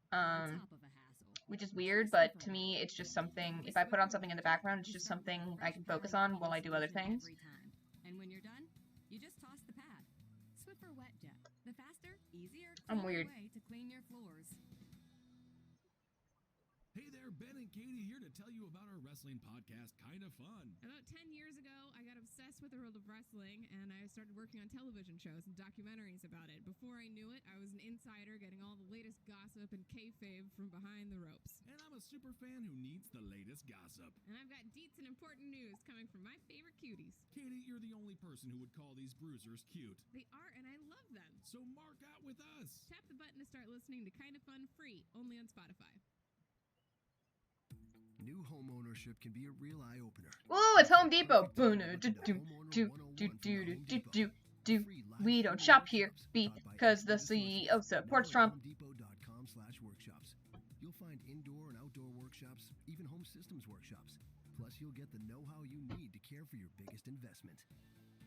which is weird, but to me, it's just something, if I put on something in the background, it's just something I can focus on while I do other things. And when you're done, you just toss the pad. Swiffer Wet Jet. The faster, easier, I'm weird. way to clean your floors. Hey there, Ben and Katie here to tell you about our wrestling podcast, Kinda Fun. About 10 years ago, I got obsessed with the world of wrestling, and I started working on television shows and documentaries about it. Before I knew it, I was an insider getting all the latest gossip and kayfabe from behind the ropes. And I'm a super fan who needs the latest gossip. And I've got deets and important news coming from my favorite cuties. Katie, you're the only person who would call these bruisers cute. They are, and I love them. So mark out with us. Tap the button to start listening to Kinda Fun free, only on Spotify. New home ownership can be a real eye-opener. Ooh, it's Home Depot. We don't shop here because the CEO supports Trump. HomeDepot.com/workshops. You'll find indoor and outdoor workshops, even home systems workshops. Plus, you'll get the know-how you need to care for your biggest investment.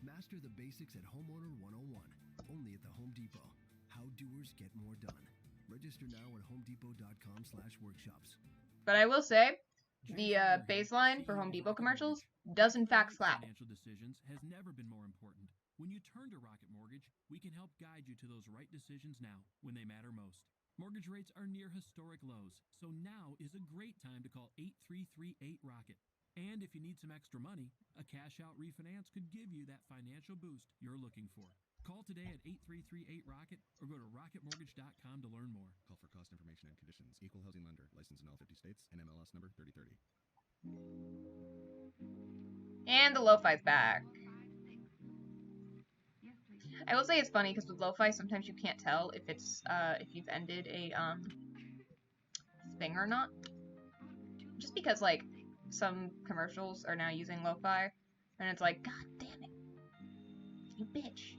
Master the basics at Homeowner 101, only at the Home Depot. How doers get more done. Register now at HomeDepot.com/workshops. But I will say, the baseline for Home Depot commercials does in fact slap. Financial decisions has never been more important. When you turn to Rocket Mortgage, we can help guide you to those right decisions now when they matter most. Mortgage rates are near historic lows, so now is a great time to call 8338-ROCKET. And if you need some extra money, a cash-out refinance could give you that financial boost you're looking for. Call today at 8338-ROCKET or go to rocketmortgage.com to learn more. Call for cost information and conditions. Equal housing lender. Licensed in all 50 states. NMLS number 3030. And the lo-fi's back. I will say it's funny because with lo-fi, sometimes you can't tell if it's if you've ended a thing or not. Just because like some commercials are now using lo-fi, and it's like, God damn it, you bitch.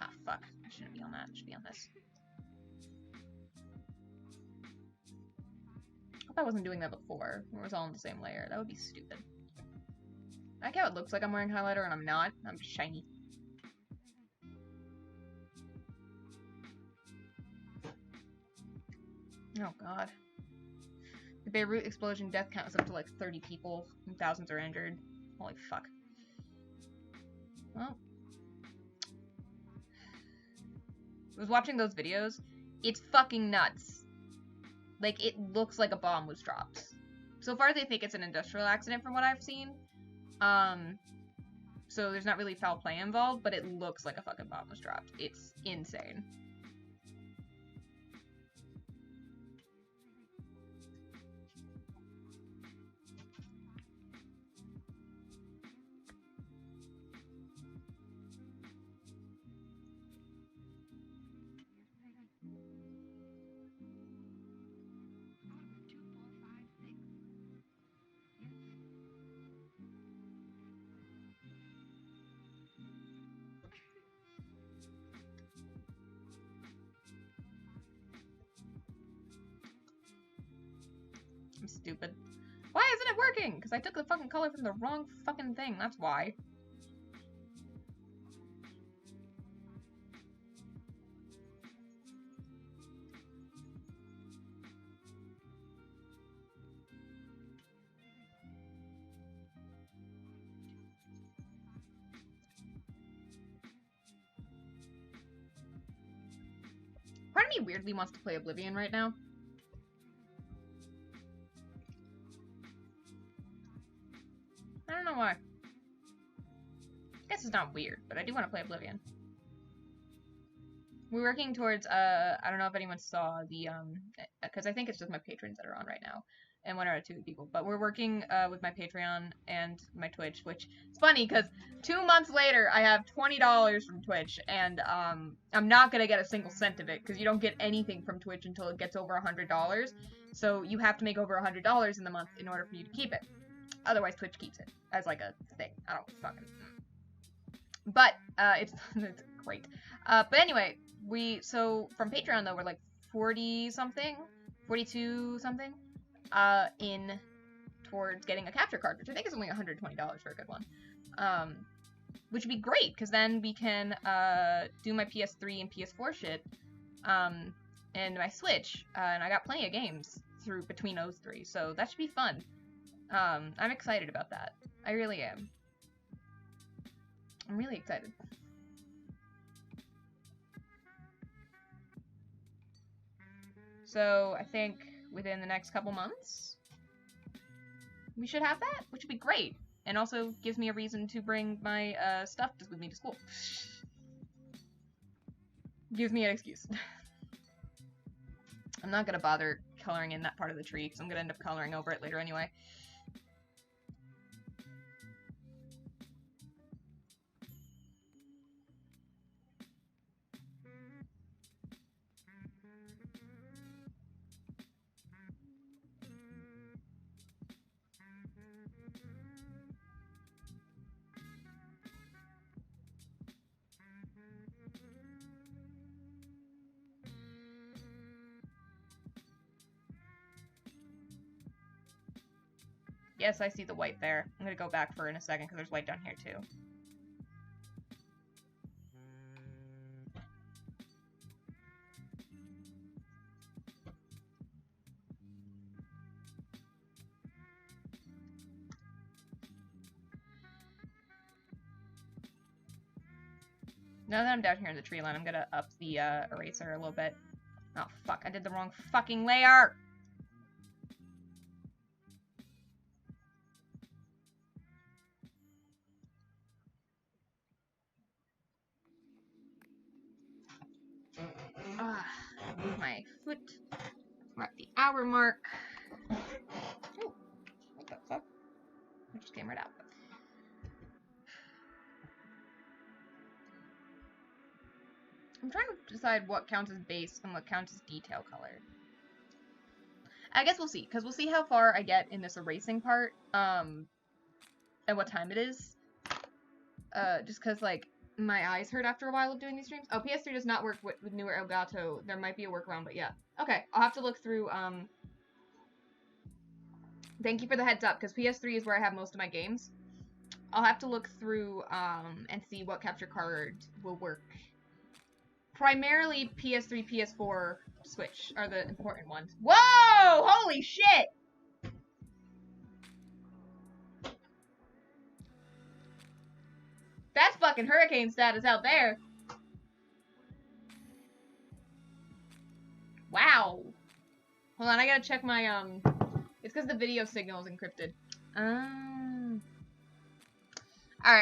Ah, fuck. I shouldn't be on that. I should be on this. I hope I wasn't doing that before. It was all in the same layer. That would be stupid. I like how it looks like I'm wearing highlighter and I'm not. I'm just shiny. Oh god. The Beirut explosion death count is up to like 30 people and thousands are injured. Holy fuck. Well. I was watching those videos. It's fucking nuts. Like, it looks like a bomb was dropped. So far they think it's an industrial accident from what I've seen. So there's not really foul play involved, but it looks like a fucking bomb was dropped. It's insane. I'm stupid. Why isn't it working? Because I took the fucking color from the wrong fucking thing. That's why. Part of me weirdly wants to play Oblivion right now. I don't know why. I guess it's not weird, but I do want to play Oblivion. We're working towards, I don't know if anyone saw the, because I think it's just my patrons that are on right now, and one or two people, but we're working, with my Patreon and my Twitch, which is funny, because 2 months later, I have $20 from Twitch, and, I'm not gonna get a single cent of it, because you don't get anything from Twitch until it gets over $100, so you have to make over $100 in the month in order for you to keep it. Otherwise, Twitch keeps it as, like, a thing. I don't fucking... But, it's great. But anyway, so, from Patreon, though, we're, like, 40-something? 42-something? In towards getting a capture card, which I think is only $120 for a good one. Which would be great, because then we can, do my PS3 and PS4 shit, and my Switch, and I got plenty of games between those three, so that should be fun. I'm excited about that. I really am. I'm really excited. So, I think within the next couple months, we should have that, which would be great. And also gives me a reason to bring my stuff with me to school. Gives me an excuse. I'm not gonna bother coloring in that part of the tree, because I'm gonna end up coloring over it later anyway. Yes, I see the white there. I'm gonna go back for it in a second because there's white down here too. Now that I'm down here in the tree line, I'm gonna up the eraser a little bit. Oh fuck, I did the wrong fucking layer! Move my foot. We're at the hour mark. Ooh, what the fuck? It just came right out. I'm trying to decide what counts as base and what counts as detail color. I guess we'll see, because we'll see how far I get in this erasing part, and what time it is. Just because, like, my eyes hurt after a while of doing these streams. Oh, PS3 does not work with newer Elgato. There might be a workaround, but yeah. Okay, I'll have to look through, Thank you for the heads up, because PS3 is where I have most of my games. I'll have to look through, and see what capture card will work. Primarily PS3, PS4, Switch are the important ones. Whoa! Holy shit! That's fucking hurricane status out there. Wow. Hold on, I gotta check my, it's because the video signal is encrypted. Alright,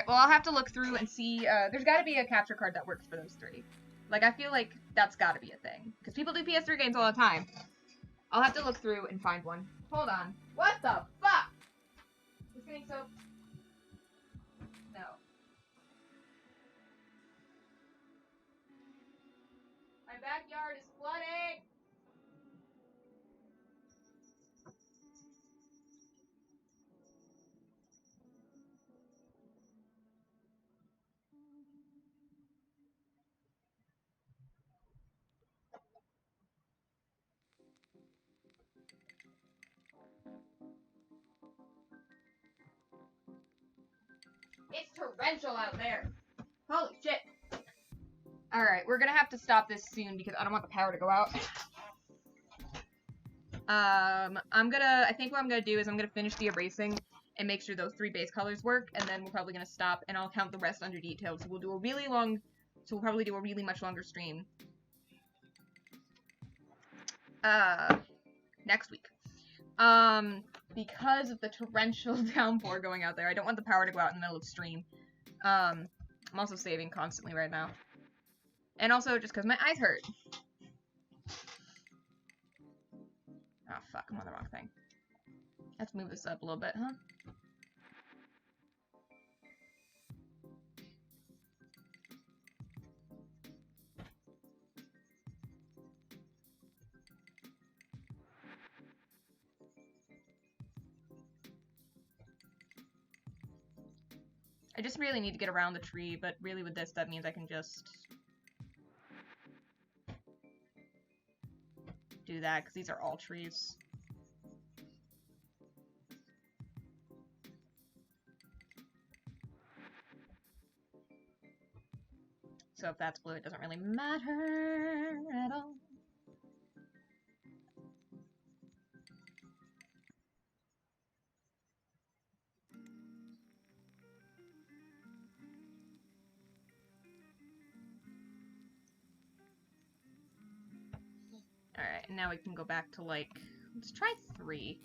well, I'll have to look through and see, there's gotta be a capture card that works for those three. Like, I feel like that's gotta be a thing. Because people do PS3 games all the time. I'll have to look through and find one. Hold on. What the fuck? Is getting so... No. My backyard is flooding! It's torrential out there. Holy shit. Alright, we're gonna have to stop this soon because I don't want the power to go out. I think what I'm gonna do is I'm gonna finish the erasing and make sure those three base colors work, and then we're probably gonna stop and I'll count the rest under details. So we'll probably do a really much longer stream. Next week. Because of the torrential downpour going out there, I don't want the power to go out in the middle of stream. I'm also saving constantly right now. And also just because my eyes hurt. Oh fuck, I'm on the wrong thing. Let's move this up a little bit, huh? I just really need to get around the tree, but really with this, that means I can just do that, because these are all trees. So if that's blue, it doesn't really matter at all. Alright, now we can go back to, like, let's try 3.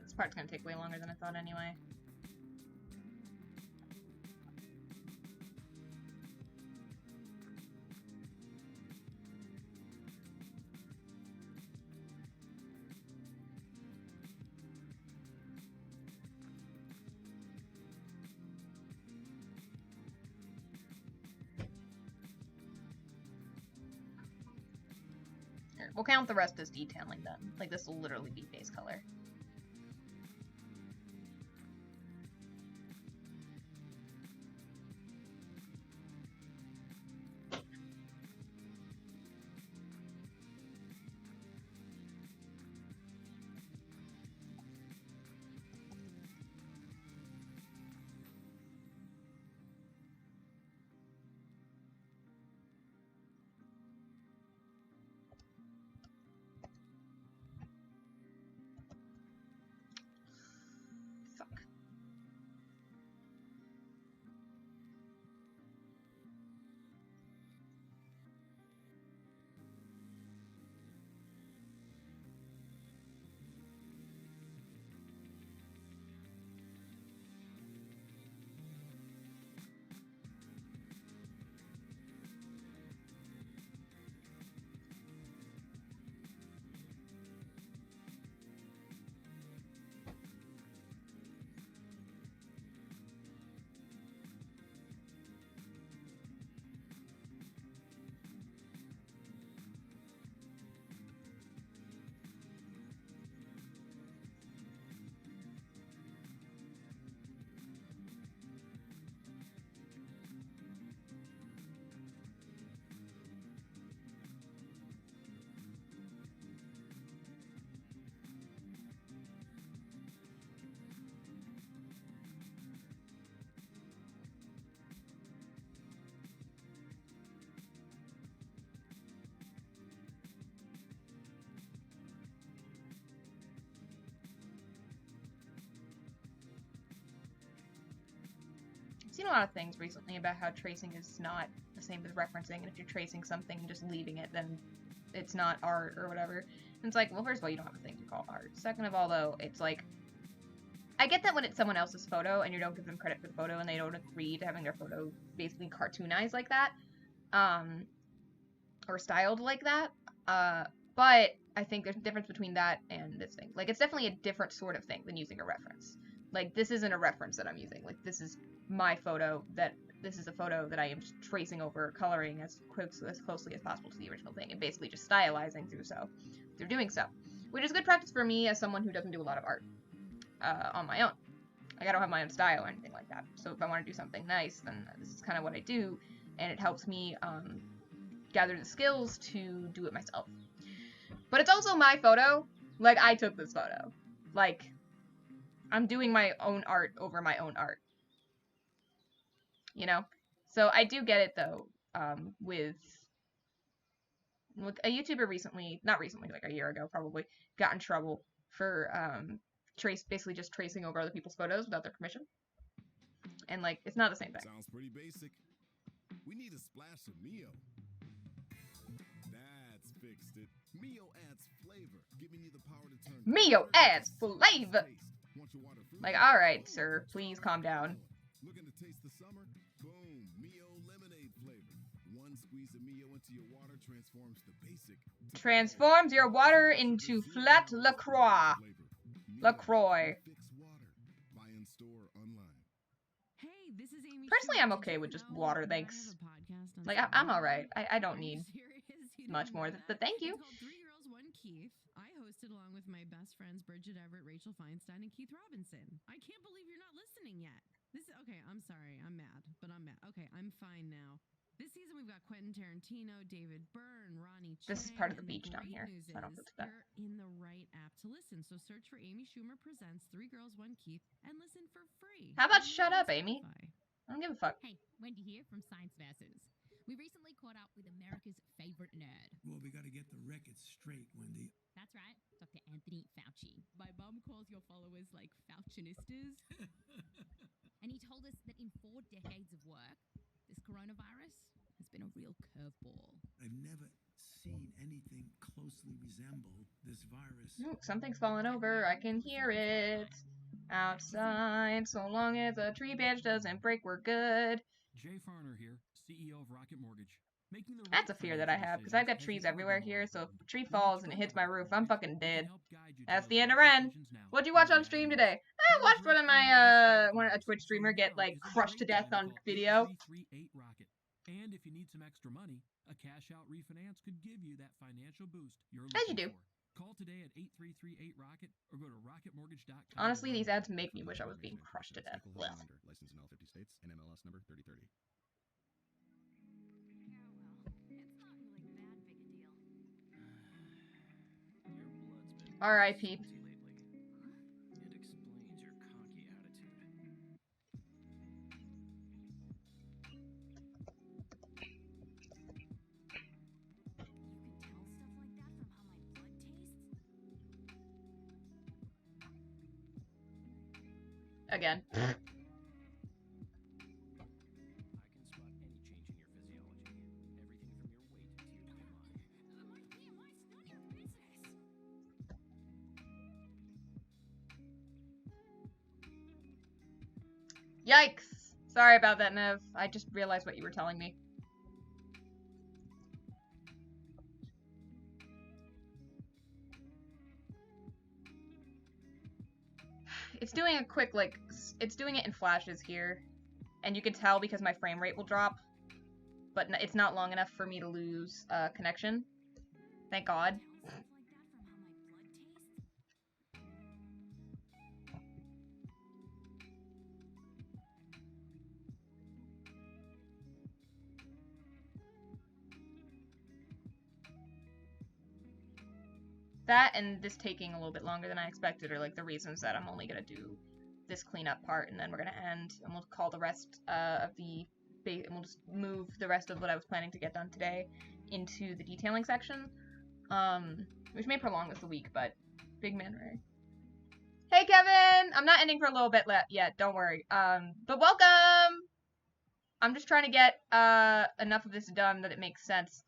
This part's gonna take way longer than I thought anyway. We'll count the rest as detailing then. Like, this will literally be base color. I've seen a lot of things recently about how tracing is not the same as referencing, and if you're tracing something and just leaving it, then it's not art or whatever. And it's like, well, first of all, you don't have a thing to call art. Second of all, though, it's like, I get that when it's someone else's photo and you don't give them credit for the photo and they don't agree to having their photo basically cartoonized like that, or styled like that, but I think there's a difference between that and this thing. Like, it's definitely a different sort of thing than using a reference. Like, this isn't a reference that I'm using. Like, this is my photo this is a photo that I am ctracing over, coloring as closely as possible to the original thing, and basically just stylizing through doing so. Which is good practice for me as someone who doesn't do a lot of art on my own. Like, I don't have my own style or anything like that. So if I want to do something nice, then this is kind of what I do, and it helps me gather the skills to do it myself. But it's also my photo. Like, I took this photo. Like, I'm doing my own art over my own art. You know? So I do get it, though, with a YouTuber recently, not recently, like a year ago probably, got in trouble for basically just tracing over other people's photos without their permission. And, like, it's not the same thing. Sounds pretty basic. We need a splash of Mio. That's fixed it. Mio adds flavor, giving you the power to turn Mio adds flavor! Like, alright, sir, please calm down. Looking to taste the summer? Boom, Mio lemonade flavor. One squeeze of Mio into your water transforms the basic. Transforms your water into flat LaCroix. LaCroix. Buy in store online. Hey, this is Amy. Personally, I'm okay with just water, thanks. Like, I'm alright. I don't need much more, but thank you. Three Girls, One Keith. I hosted along with my best friends Bridget Everett, Rachel Feinstein, and Keith Robinson. I can't believe you're not listening yet. Okay, I'm sorry. I'm mad, but I'm mad. Okay, I'm fine now. This season we've got Quentin Tarantino, David Byrne, Ronnie Chang. This is part of the beach down here, so I don't go to that. You're in the right app to listen, so search for Amy Schumer Presents Three Girls, One Keith and listen for free. How about shut up, Amy? I don't give a fuck. Hey, Wendy here from Science Versus. We recently caught up with America's favorite nerd. Well, we got to get the record straight, Wendy. That's right, Dr. Anthony Fauci. My mom calls your followers like Faucinistas. And he told us that in 4 decades of work, this coronavirus has been a real curveball. I've never seen anything closely resemble this this virus. Ooh, something's falling over. I can hear it. Outside, so long as a tree branch doesn't break, we're good. Jay Farner here, CEO of Rocket Mortgage. Making the That's a fear that I have, because I've got trees everywhere here, so if a tree falls and it hits my roof, I'm fucking dead. That's the end of Ren. What'd you watch on stream today? I watched one of my, a Twitch streamer get, like, crushed to death on video. And if you need some extra money, a cash-out refinance could give you that financial boost you're As you looking do. for. Call today at 8338-ROCKET or go to rocketmortgage.com. Honestly, these ads make me wish I was being crushed to death. Well. Licensed in all 50 states, NMLS number 3030. R.I.P. It explains your cocky attitude. Again. Yikes! Sorry about that, Nev. I just realized what you were telling me. It's doing a quick, like, it's doing it in flashes here. And you can tell because my frame rate will drop. But it's not long enough for me to lose connection. Thank God. That and this taking a little bit longer than I expected are like the reasons that I'm only gonna do this cleanup part and then we're gonna end and we'll call the rest of the and we'll just move the rest of what I was planning to get done today into the detailing section, which may prolong this a week, but big man Ray. Hey Kevin, I'm not ending for a little bit yet. Don't worry. But welcome. I'm just trying to get enough of this done that it makes sense.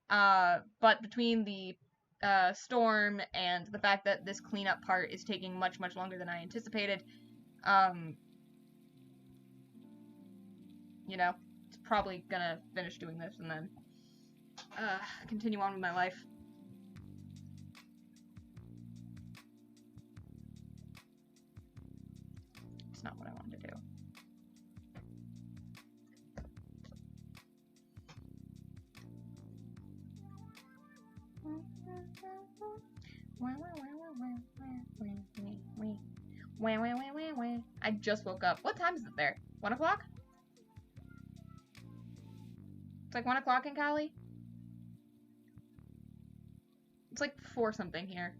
But between the storm and the fact that this cleanup part is taking much longer than I anticipated, you know, it's probably gonna finish doing this and then continue on with my life. It's not what I wanted to do. I just woke up. What time is it there? 1 o'clock? It's like 1 o'clock in Cali? It's like 4 something here.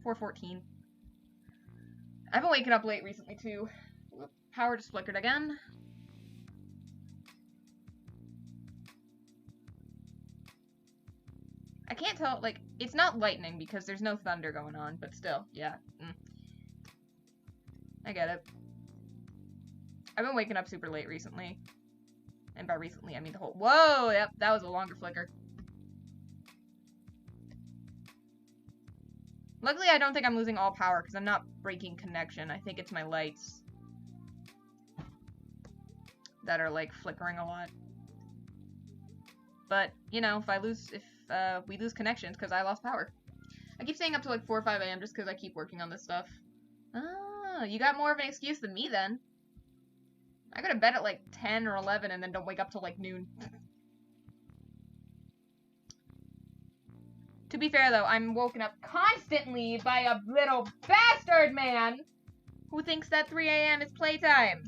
4:14. I've been waking up late recently too. Power just flickered again. I can't tell, like, it's not lightning because there's no thunder going on, but still, yeah. I get it. I've been waking up super late recently. And by recently, I mean the whole— whoa! Yep, that was a longer flicker. Luckily, I don't think I'm losing all power because I'm not breaking connection. I think it's my lights that are, like, flickering a lot. But, you know, if we lose connections because I lost power. I keep staying up to like 4 or 5 a.m. just because I keep working on this stuff. Oh, you got more of an excuse than me then. I go to bed at like 10 or 11 and then don't wake up till like noon. To be fair though, I'm woken up constantly by a little bastard man who thinks that 3 a.m. is playtime.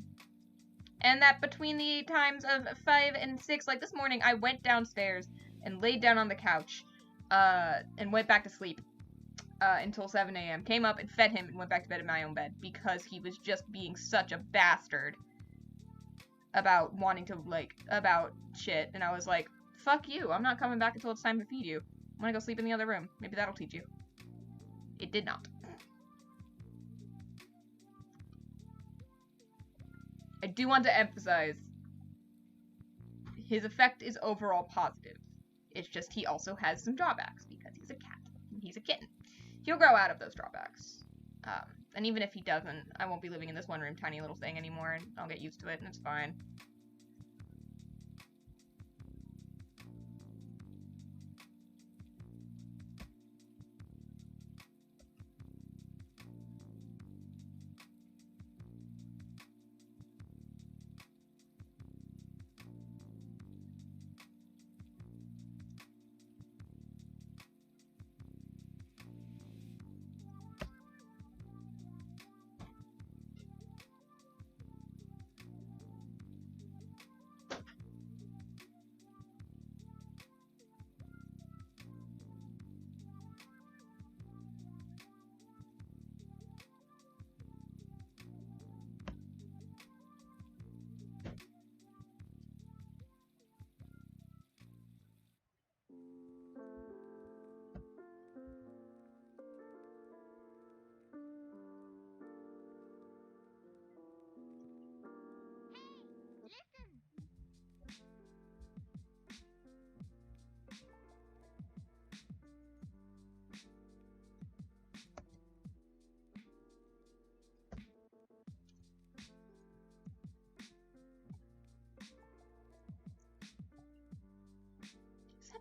And that between the times of 5 and 6, like this morning, I went downstairs and laid down on the couch, and went back to sleep, until 7 a.m. Came up and fed him and went back to bed in my own bed because he was just being such a bastard about wanting to, like, about shit. And I was like, fuck you, I'm not coming back until it's time to feed you. I'm gonna go sleep in the other room. Maybe that'll teach you. It did not. I do want to emphasize, his effect is overall positive. It's just he also has some drawbacks because he's a cat. And he's a kitten. He'll grow out of those drawbacks. And even if he doesn't, I won't be living in this one room tiny little thing anymore, and I'll get used to it, and it's fine.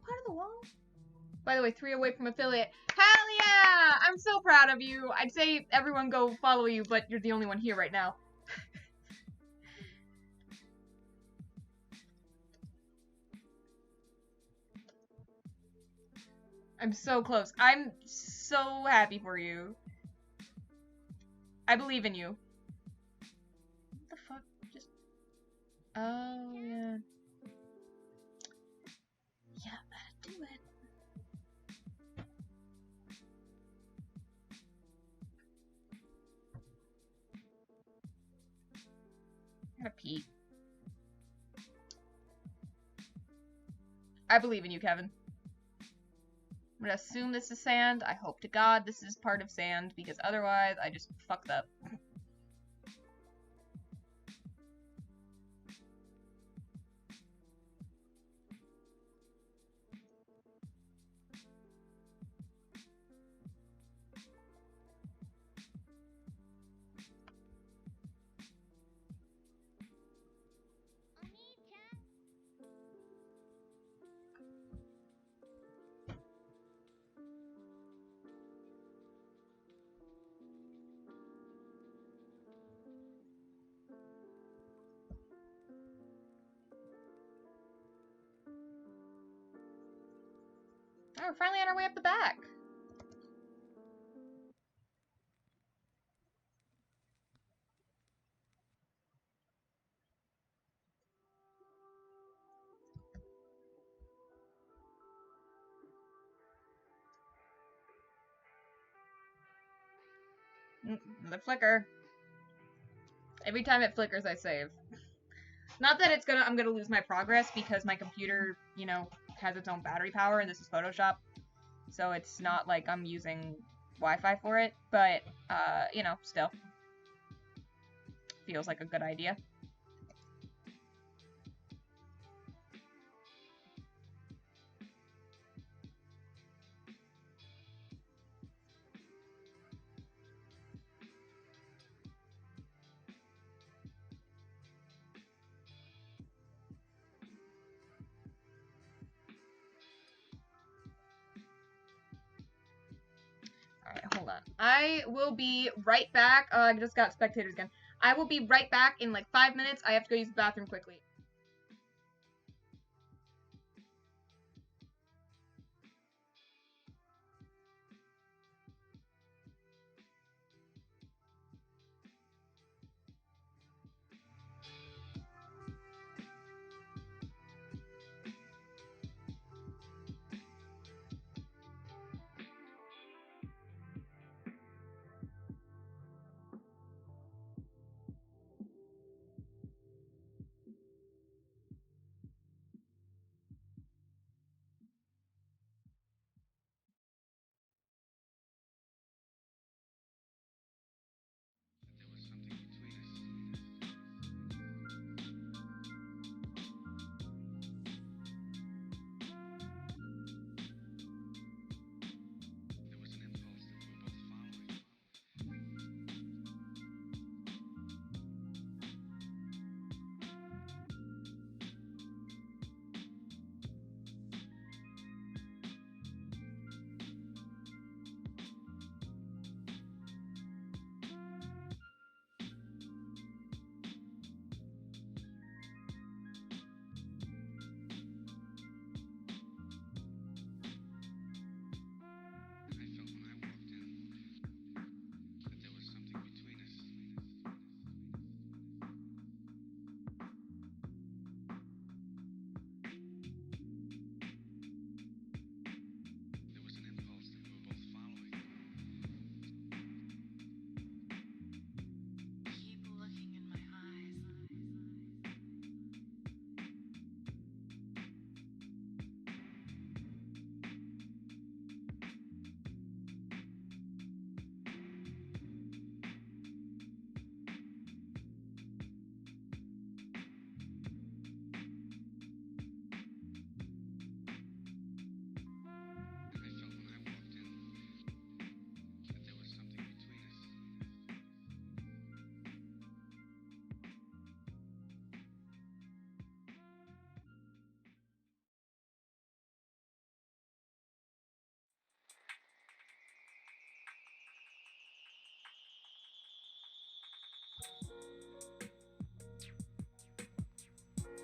Part of the wall? By the way, 3 away from affiliate. Hell yeah! I'm so proud of you. I'd say everyone go follow you, but you're the only one here right now. I'm so close. I'm so happy for you. I believe in you. What the fuck? Just... Oh, yeah. Yeah, do it. I gotta pee. I believe in you, Kevin. I'm gonna assume this is sand. I hope to God this is part of sand, because otherwise I just fucked up. Oh, we're finally on our way up the back. The flicker. Every time it flickers, I save. Not that I'm gonna lose my progress, because my computer, you know, has its own battery power, and this is Photoshop. So it's not like I'm using Wi-Fi for it, but, you know, still. Feels like a good idea. Alright, hold on. I will be right back. I just got spectators again. I will be right back in like 5 minutes. I have to go use the bathroom quickly.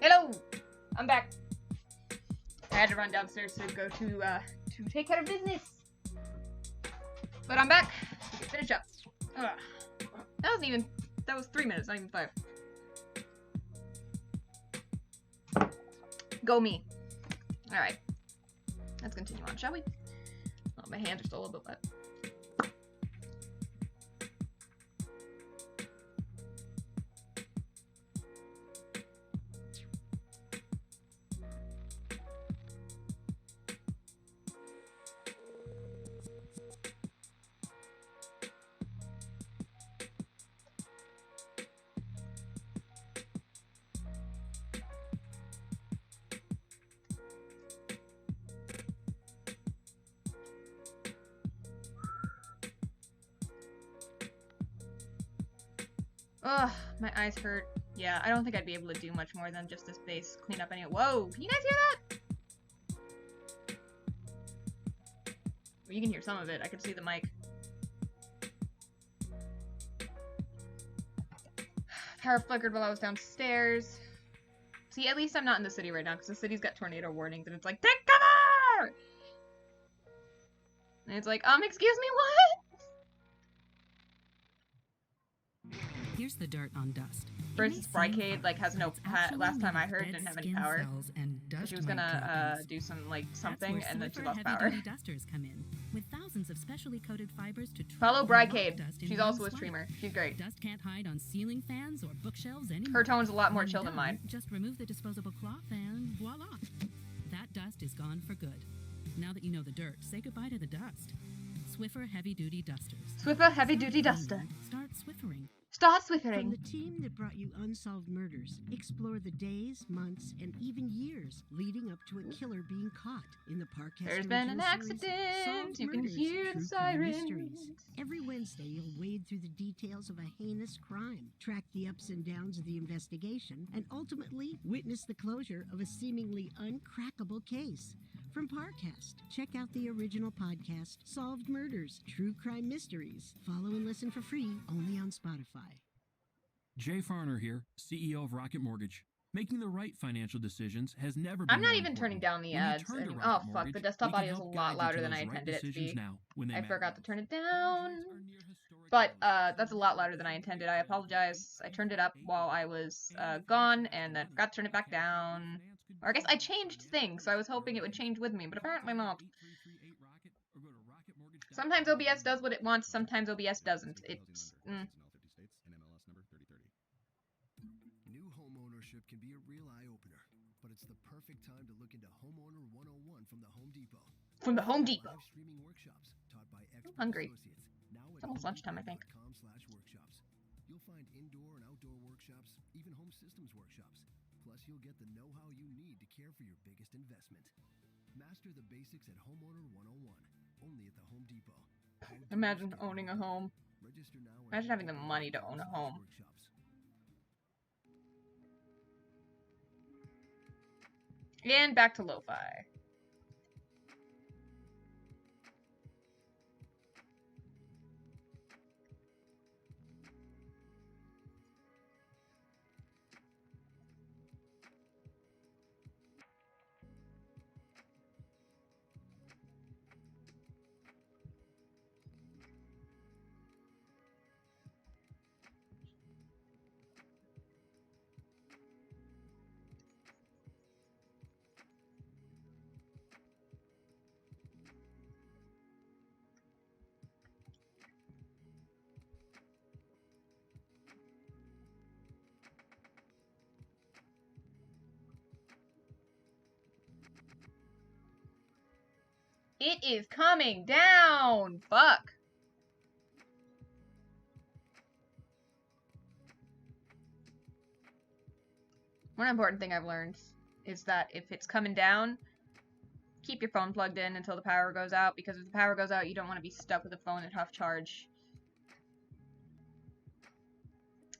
Hello! I'm back. I had to run downstairs to go to take care of business. But I'm back. Finish up. Ugh. That was 3 minutes, not even 5. Go me. Alright. Let's continue on, shall we? Oh, my hands are still a little bit wet. Ugh, my eyes hurt. Yeah, I don't think I'd be able to do much more than just this base cleanup anyway. Whoa, can you guys hear that? Well, you can hear some of it. I can see the mic. Power flickered while I was downstairs. See, at least I'm not in the city right now, because the city's got tornado warnings, and it's like, take cover! And it's like, excuse me, what? Here's the dirt on dust. Versus Brigade, like, has no last time I heard, didn't have any power. So she was gonna do some, like, something, and then she lost power. Dusters come in, with thousands of specially coated fibers to follow Brigade. She's also a streamer. She's great. Dust can't hide on ceiling fans or bookshelves anymore. Her tone's a lot more chill than mine. Just remove the disposable cloth and voila. That dust is gone for good. Now that you know the dirt, say goodbye to the dust. Swiffer Heavy Duty Dusters. Swiffer Heavy Duty Duster. Start Swiffering. Start Swiffering. From the team that brought you Unsolved Murders, explore the days, months, and even years leading up to a killer being caught in the Parkcast. There's been an accident. You can hear the sirens. Every Wednesday, you'll wade through the details of a heinous crime, track the ups and downs of the investigation, and ultimately witness the closure of a seemingly uncrackable case. From Parcast, check out the original podcast, Solved Murders, True Crime Mysteries. Follow and listen for free, only on Spotify. Jay Farner here, CEO of Rocket Mortgage. Making the right financial decisions has never been I'm not more even important. turning down the When you ads. turn to And, Rocket fuck, Mortgage, the desktop we can audio is a help lot guide you louder to than I those right intended it to decisions be. now, when they I matter. forgot to turn it down. But that's a lot louder than I intended. I apologize. I turned it up while I was gone, and then forgot to turn it back down. Or I guess I changed things, so I was hoping it would change with me, but apparently not. Sometimes OBS does what it wants, sometimes OBS doesn't. It's... New home ownership can be a real eye-opener, but it's the perfect time to look into Homeowner 101 from the Home Depot. From the Home Depot. Live streaming workshops taught by expert Hungry. associates. Now It's almost lunchtime, I think. .com/workshops. You'll find indoor and outdoor workshops, even home systems workshops. Plus, you'll get the know-how you need to care for your biggest investment. Master the basics at Homeowner 101, only at the Home Depot. Imagine owning a home. Register now. Imagine having the money to own a home. And back to lo-fi. It is coming down! Fuck. One important thing I've learned is that if it's coming down, keep your phone plugged in until the power goes out, because if the power goes out, you don't want to be stuck with a phone at half charge.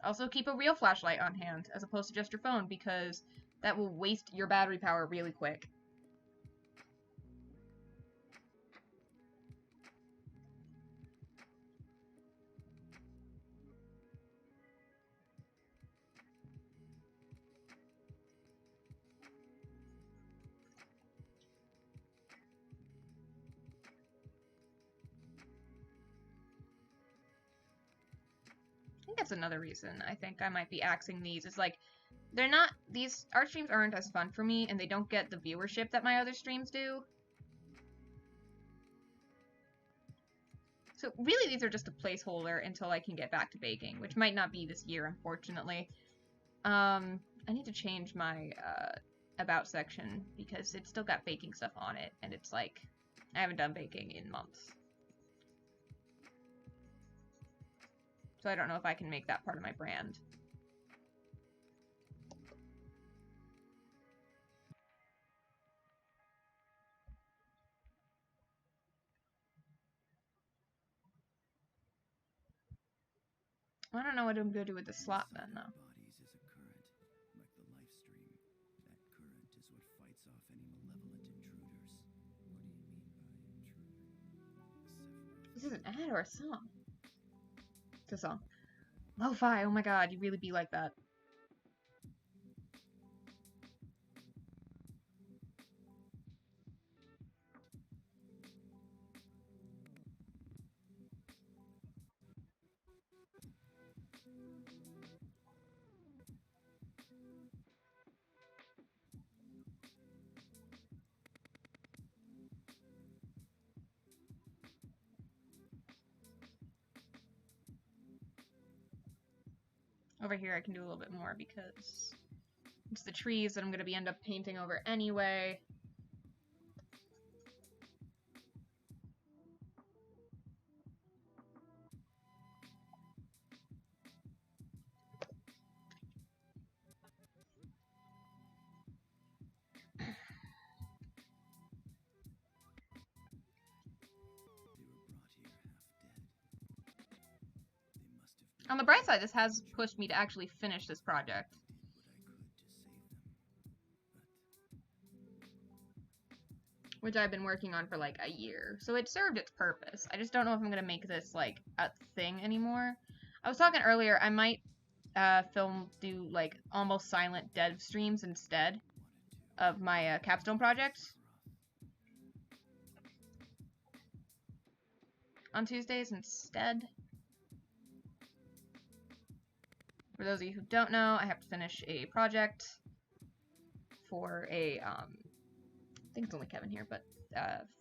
Also, keep a real flashlight on hand, as opposed to just your phone, because that will waste your battery power really quick. that's another reason I think I might be axing these, is like, they're not, these art streams aren't as fun for me, and they don't get the viewership that my other streams do. So really these are just a placeholder until I can get back to baking, which might not be this year, unfortunately. I need to change my about section because it's still got baking stuff on it, and it's like, I haven't done baking in months. So I don't know if I can make that part of my brand. I don't know what I'm going to do with the slot then, though. Bodies is a current, like the life stream. That current is what fights off any malevolent intruders. What do you mean by intruder? This is an ad or a song? It's a song. Lo-fi, oh my god, you really be like that. Over here I can do a little bit more because it's the trees that I'm going to end up painting over anyway. On the bright side, this has pushed me to actually finish this project. Which I've been working on for like a year. So it served its purpose. I just don't know if I'm going to make this like a thing anymore. I was talking earlier, I might do like almost silent dev streams instead of my capstone project. On Tuesdays instead. For those of you who don't know, I have to finish a project for a, I think it's only Kevin here, but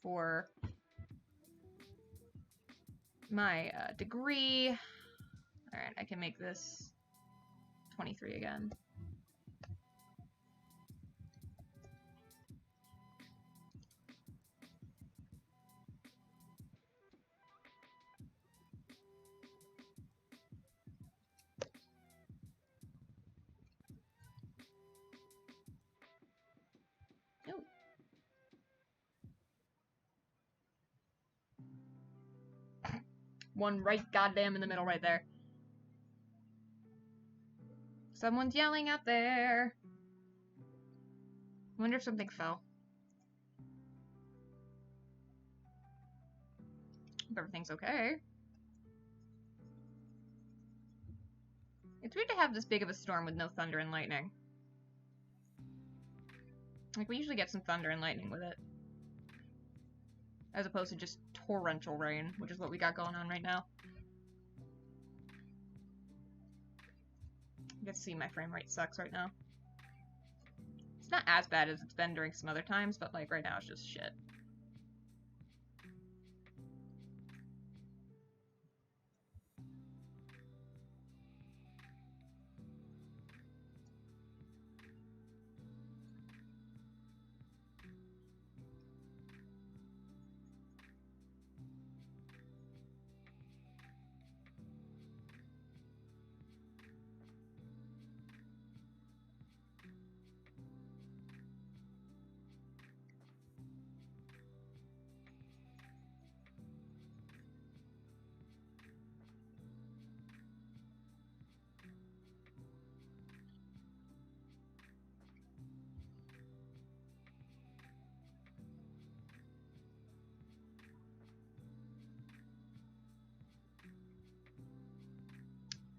for my degree. Alright, I can make this 23 again. One right goddamn in the middle right there. Someone's yelling out there. Wonder if something fell. Hope everything's okay. It's weird to have this big of a storm with no thunder and lightning. Like, we usually get some thunder and lightning with it. As opposed to just torrential rain, which is what we got going on right now. You can see my frame rate sucks right now. It's not as bad as it's been during some other times, but like right now it's just shit.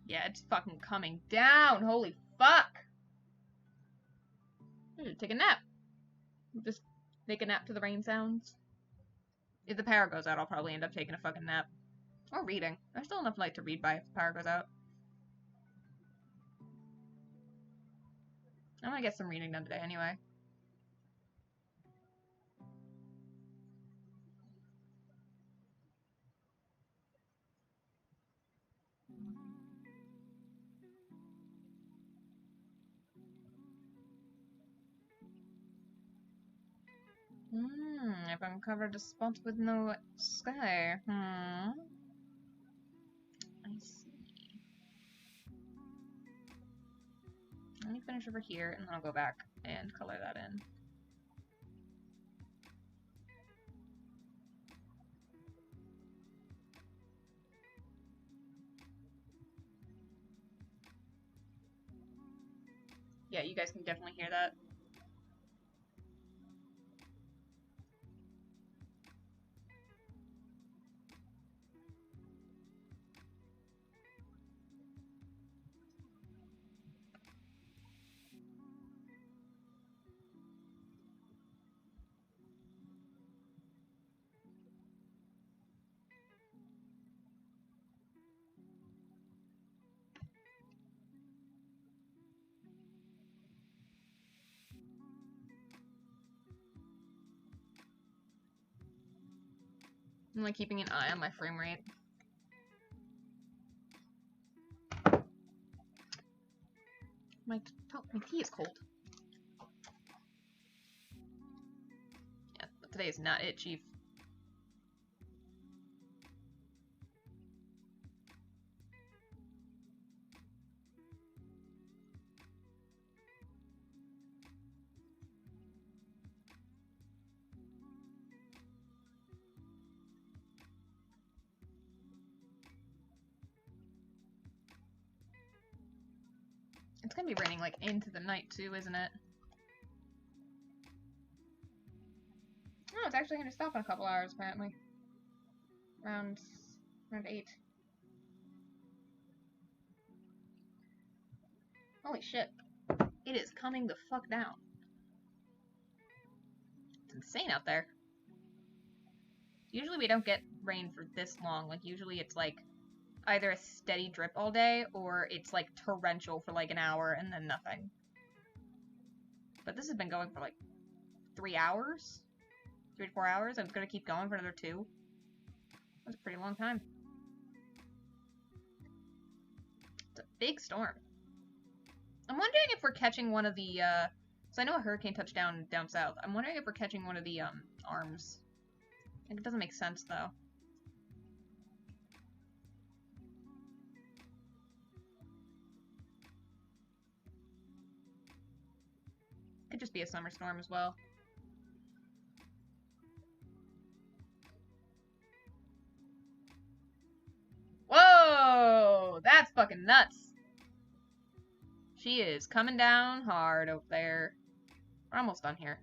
Yeah, it's fucking coming down. Holy fuck. I should take a nap. Just take a nap to the rain sounds. If the power goes out, I'll probably end up taking a fucking nap. Or reading. There's still enough light to read by if the power goes out. I'm gonna get some reading done today anyway. I've uncovered a spot with no sky. I see. Let me finish over here, and then I'll go back and color that in. Yeah, you guys can definitely hear that. I'm like keeping an eye on my frame rate. My tea is cold. Yeah, but today is not it, Chief. It's gonna be raining like into the night too, isn't it? Oh, it's actually gonna stop in a couple hours apparently. Around 8. Holy shit. It is coming the fuck down. It's insane out there. Usually we don't get rain for this long. Like usually it's like either a steady drip all day or it's like torrential for like an hour and then nothing. But this has been going for like 3 hours? 3 to 4 hours, and it's gonna keep going for another 2. That's a pretty long time. It's a big storm. I'm wondering if we're catching one of the, so I know a hurricane touched down south. I'm wondering if we're catching one of the, arms. I think it doesn't make sense, though. Could just be a summer storm as well. Whoa! That's fucking nuts. She is coming down hard over there. We're almost done here.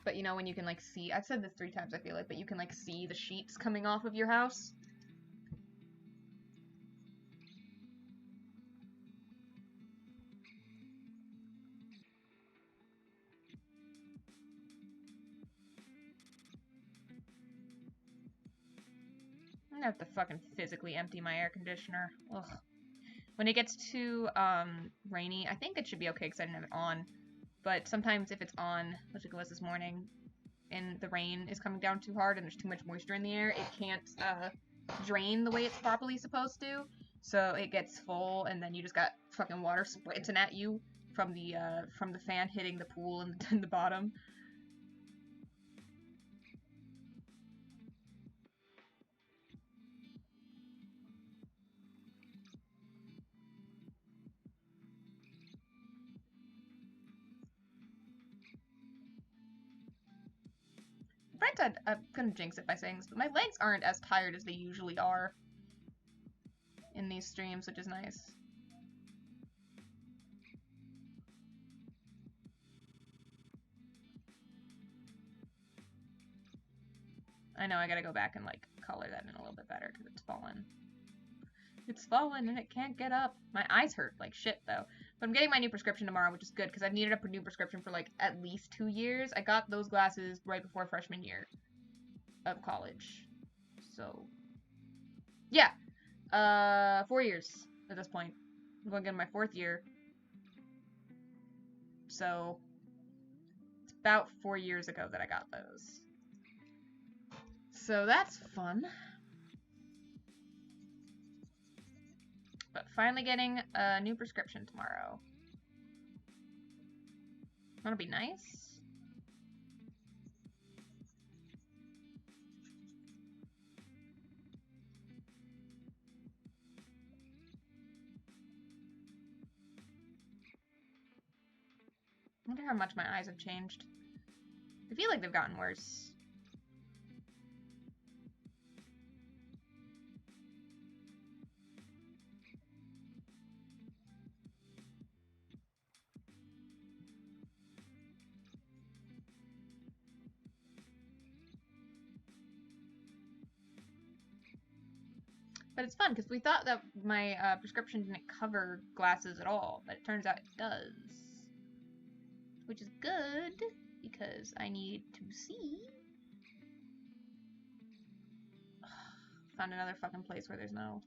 But you know when you can like see, I've said this 3 times I feel like, but you can like see the sheets coming off of your house. I'm gonna have to fucking physically empty my air conditioner. Ugh. When it gets too rainy, I think it should be okay because I didn't have it on. But sometimes if it's on, which it was this morning, and the rain is coming down too hard and there's too much moisture in the air, it can't drain the way it's properly supposed to. So it gets full, and then you just got fucking water spritting at you from the fan hitting the pool in the bottom. Brent, I'm gonna jinx it by saying this, but my legs aren't as tired as they usually are in these streams, which is nice. I know I gotta go back and like color that in a little bit better because it's fallen. It's fallen and it can't get up. My eyes hurt like shit though. But I'm getting my new prescription tomorrow, which is good because I've needed a new prescription for like at least 2 years. I got those glasses right before freshman year of college. So, yeah. 4 years at this point. I'm going into my 4th year. So, it's about 4 years ago that I got those. So that's fun. But finally getting a new prescription tomorrow. That'll be nice. I wonder how much my eyes have changed. I feel like they've gotten worse. But it's fun, because we thought that my prescription didn't cover glasses at all, but it turns out it does. Which is good, because I need to see. Found another fucking place where there's no...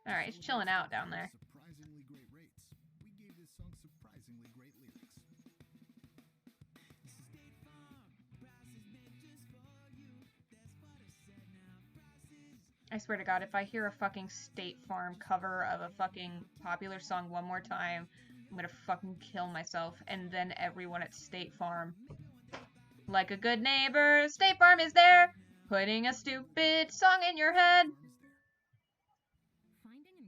Alright, it's chilling out down there. Surprisingly great rates. We gave this song surprisingly great lyrics. I swear to God, if I hear a fucking State Farm cover of a fucking popular song one more time, I'm gonna fucking kill myself, and then everyone at State Farm. Like a good neighbor, State Farm is there, putting a stupid song in your head.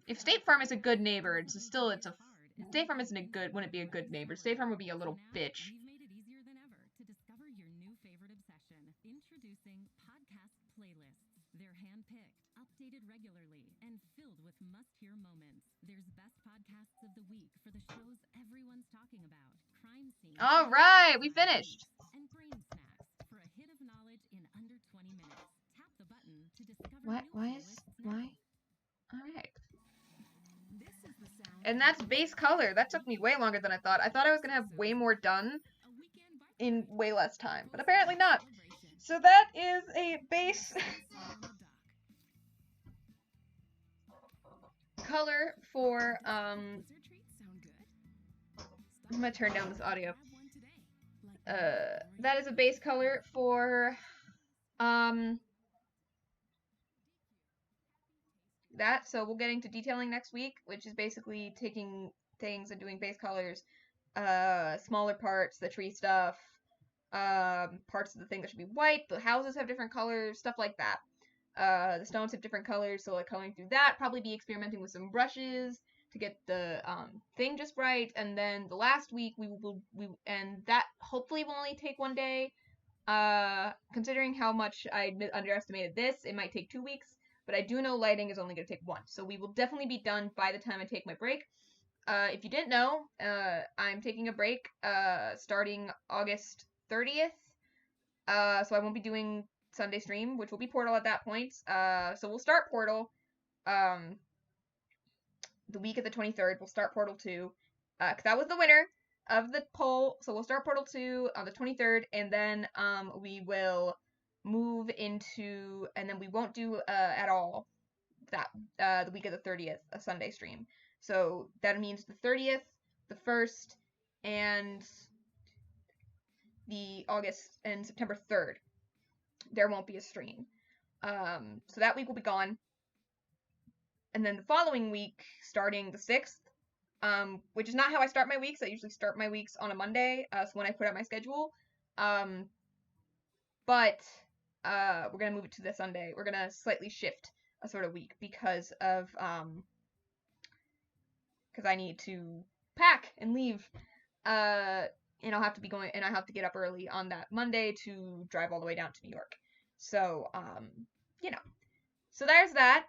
If State Farm is a good neighbor, State Farm isn't a good, wouldn't be a good neighbor. State Farm would be a little bitch. We've made it easier than ever to discover your new favorite obsession. Introducing podcast playlists. They're handpicked, updated regularly, and filled with must-hear moments. There's best podcasts of the week for the shows everyone's talking about. Crime scene. All right, we finished. And brain snacks for a hit of knowledge in under 20 minutes. Tap the button to discover What? new Why is... playlists now. Why? Alright. And that's base color. That took me way longer than I thought. I thought I was gonna have way more done in way less time, but apparently not. So that is a base color for, I'm gonna turn down this audio. That is a base color for, that, so we'll get into detailing next week, which is basically taking things and doing base colors, smaller parts, the tree stuff, parts of the thing that should be white, the houses have different colors, stuff like that. The stones have different colors, so like coloring through that, probably be experimenting with some brushes to get the thing just right, and then the last week and that hopefully will only take 1 day. Considering how much I underestimated this, it might take 2 weeks. But I do know lighting is only going to take 1. So we will definitely be done by the time I take my break. If you didn't know, I'm taking a break starting August 30th. So I won't be doing Sunday stream, which will be Portal at that point. So we'll start Portal the week of the 23rd. We'll start Portal 2. Because that was the winner of the poll. So we'll start Portal 2 on the 23rd. And then we will... move into, and then we won't do at all that the week of the 30th, a Sunday stream. So that means the 30th, the 1st, and the August and September 3rd. There won't be a stream. So that week will be gone. And then the following week, starting the 6th, which is not how I start my weeks. I usually start my weeks on a Monday, so when I put out my schedule. But we're going to move it to the Sunday. We're going to slightly shift a sort of week because of, because I need to pack and leave, and I'll have to be going, and I have to get up early on that Monday to drive all the way down to New York. So, you know, so there's that.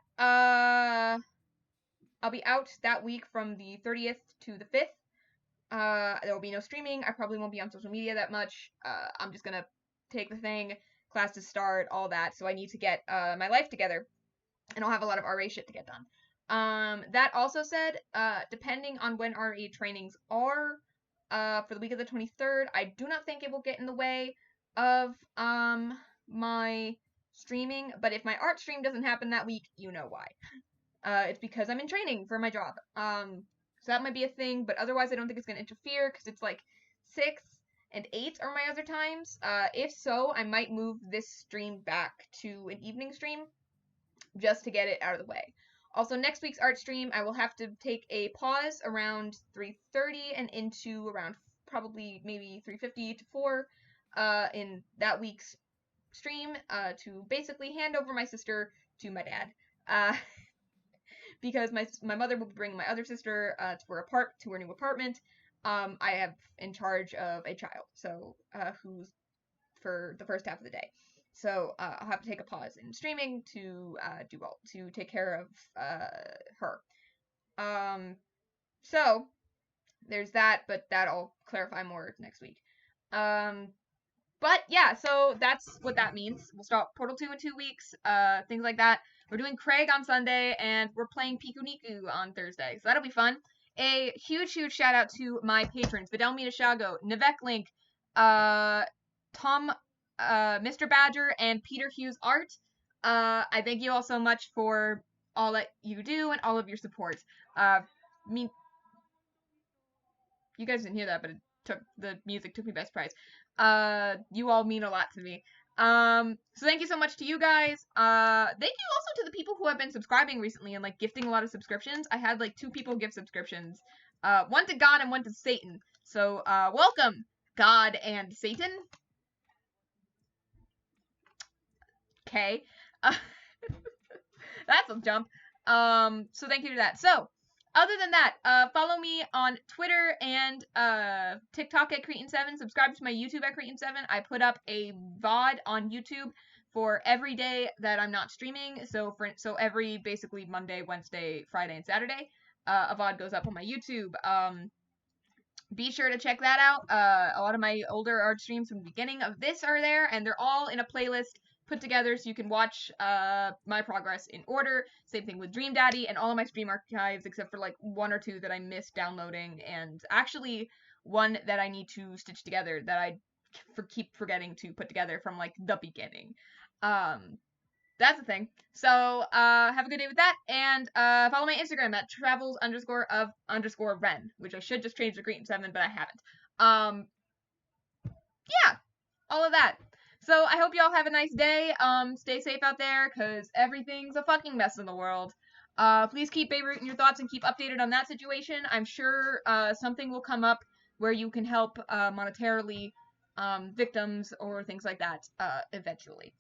I'll be out that week from the 30th to the 5th. There will be no streaming. I probably won't be on social media that much. I'm just going to take the thing, classes start, all that, so I need to get my life together, and I'll have a lot of RA shit to get done. That also said, depending on when RE trainings are, for the week of the 23rd, I do not think it will get in the way of, my streaming, but if my art stream doesn't happen that week, you know why. It's because I'm in training for my job. So that might be a thing, but otherwise I don't think it's gonna interfere, because it's like 6 and 8 are my other times. If so, I might move this stream back to an evening stream, just to get it out of the way. Also, next week's art stream, I will have to take a pause around 3:30 and into around probably maybe 3:50 to 4 in that week's stream to basically hand over my sister to my dad. Because my mother will be bringing my other sister to her new apartment. I have in charge of a child, so who's for the first half of the day. So I'll have to take a pause in streaming to take care of her. So there's that, but that'll clarify more next week. But yeah, so that's what that means. We'll start Portal 2 in 2 weeks, things like that. We're doing Craig on Sunday, and we're playing Piku Niku on Thursday, so that'll be fun. A huge shout out to my patrons, Vidal Mitashago, Nivek Link, Tom, Mr. Badger, and Peter Hughes Art. I thank you all so much for all that you do and all of your support. You guys didn't hear that, but the music took me by surprise. You all mean a lot to me. So thank you so much to you guys. Thank you also to the people who have been subscribing recently and like gifting a lot of subscriptions. I had like 2 people give subscriptions. One to God and one to Satan. So, welcome, God and Satan. Okay. That's a jump. So thank you to that. So, other than that, follow me on Twitter and TikTok at Cretin7. Subscribe to my YouTube at Cretin7. I put up a VOD on YouTube for every day that I'm not streaming. So every basically Monday, Wednesday, Friday, and Saturday, a VOD goes up on my YouTube. Be sure to check that out. A lot of my older art streams from the beginning of this are there, and they're all in a playlist put together so you can watch my progress in order. Same thing with Dream Daddy and all of my stream archives, except for like 1 or 2 that I missed downloading, and actually one that I need to stitch together that I keep forgetting to put together from like the beginning. That's the thing. So have a good day with that, and follow my Instagram at travels_of_ren, which I should just change to Cretin7, but I haven't. Yeah, all of that. So I hope y'all have a nice day. Stay safe out there, because everything's a fucking mess in the world. Please keep Beirut in your thoughts and keep updated on that situation. I'm sure something will come up where you can help monetarily victims or things like that eventually.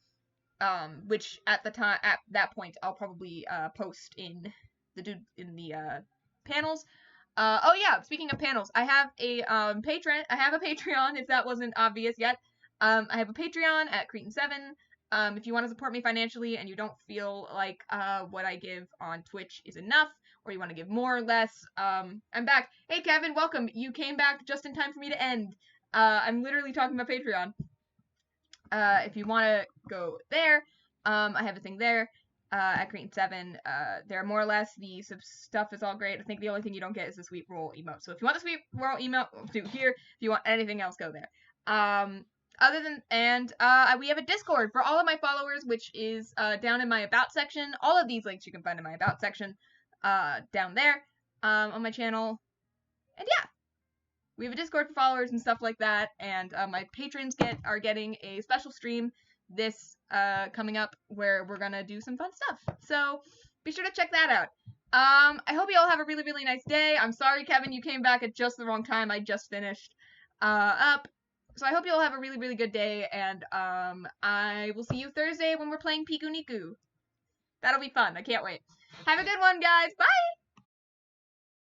Which at that point I'll probably post in the panels. Oh yeah, speaking of panels, I have a Patreon if that wasn't obvious yet. I have a Patreon at Cretin7. If you want to support me financially and you don't feel like what I give on Twitch is enough, or you want to give more or less, I'm back. Hey Kevin, welcome. You came back just in time for me to end. I'm literally talking about Patreon. If you want to go there, I have a thing there at Cretin7. They're more or less, the stuff is all great. I think the only thing you don't get is the sweet roll emote. So if you want the sweet roll emote, do here. If you want anything else, go there. We have a Discord for all of my followers, which is down in my About section. All of these links you can find in my About section down there on my channel. And yeah, we have a Discord for followers and stuff like that. And my patrons are getting a special stream this coming up where we're gonna do some fun stuff. So be sure to check that out. I hope you all have a really, really nice day. I'm sorry, Kevin, you came back at just the wrong time. I just finished up. So I hope you all have a really, really good day, and I will see you Thursday when we're playing Piku Niku. That'll be fun. I can't wait. Have a good one, guys. Bye!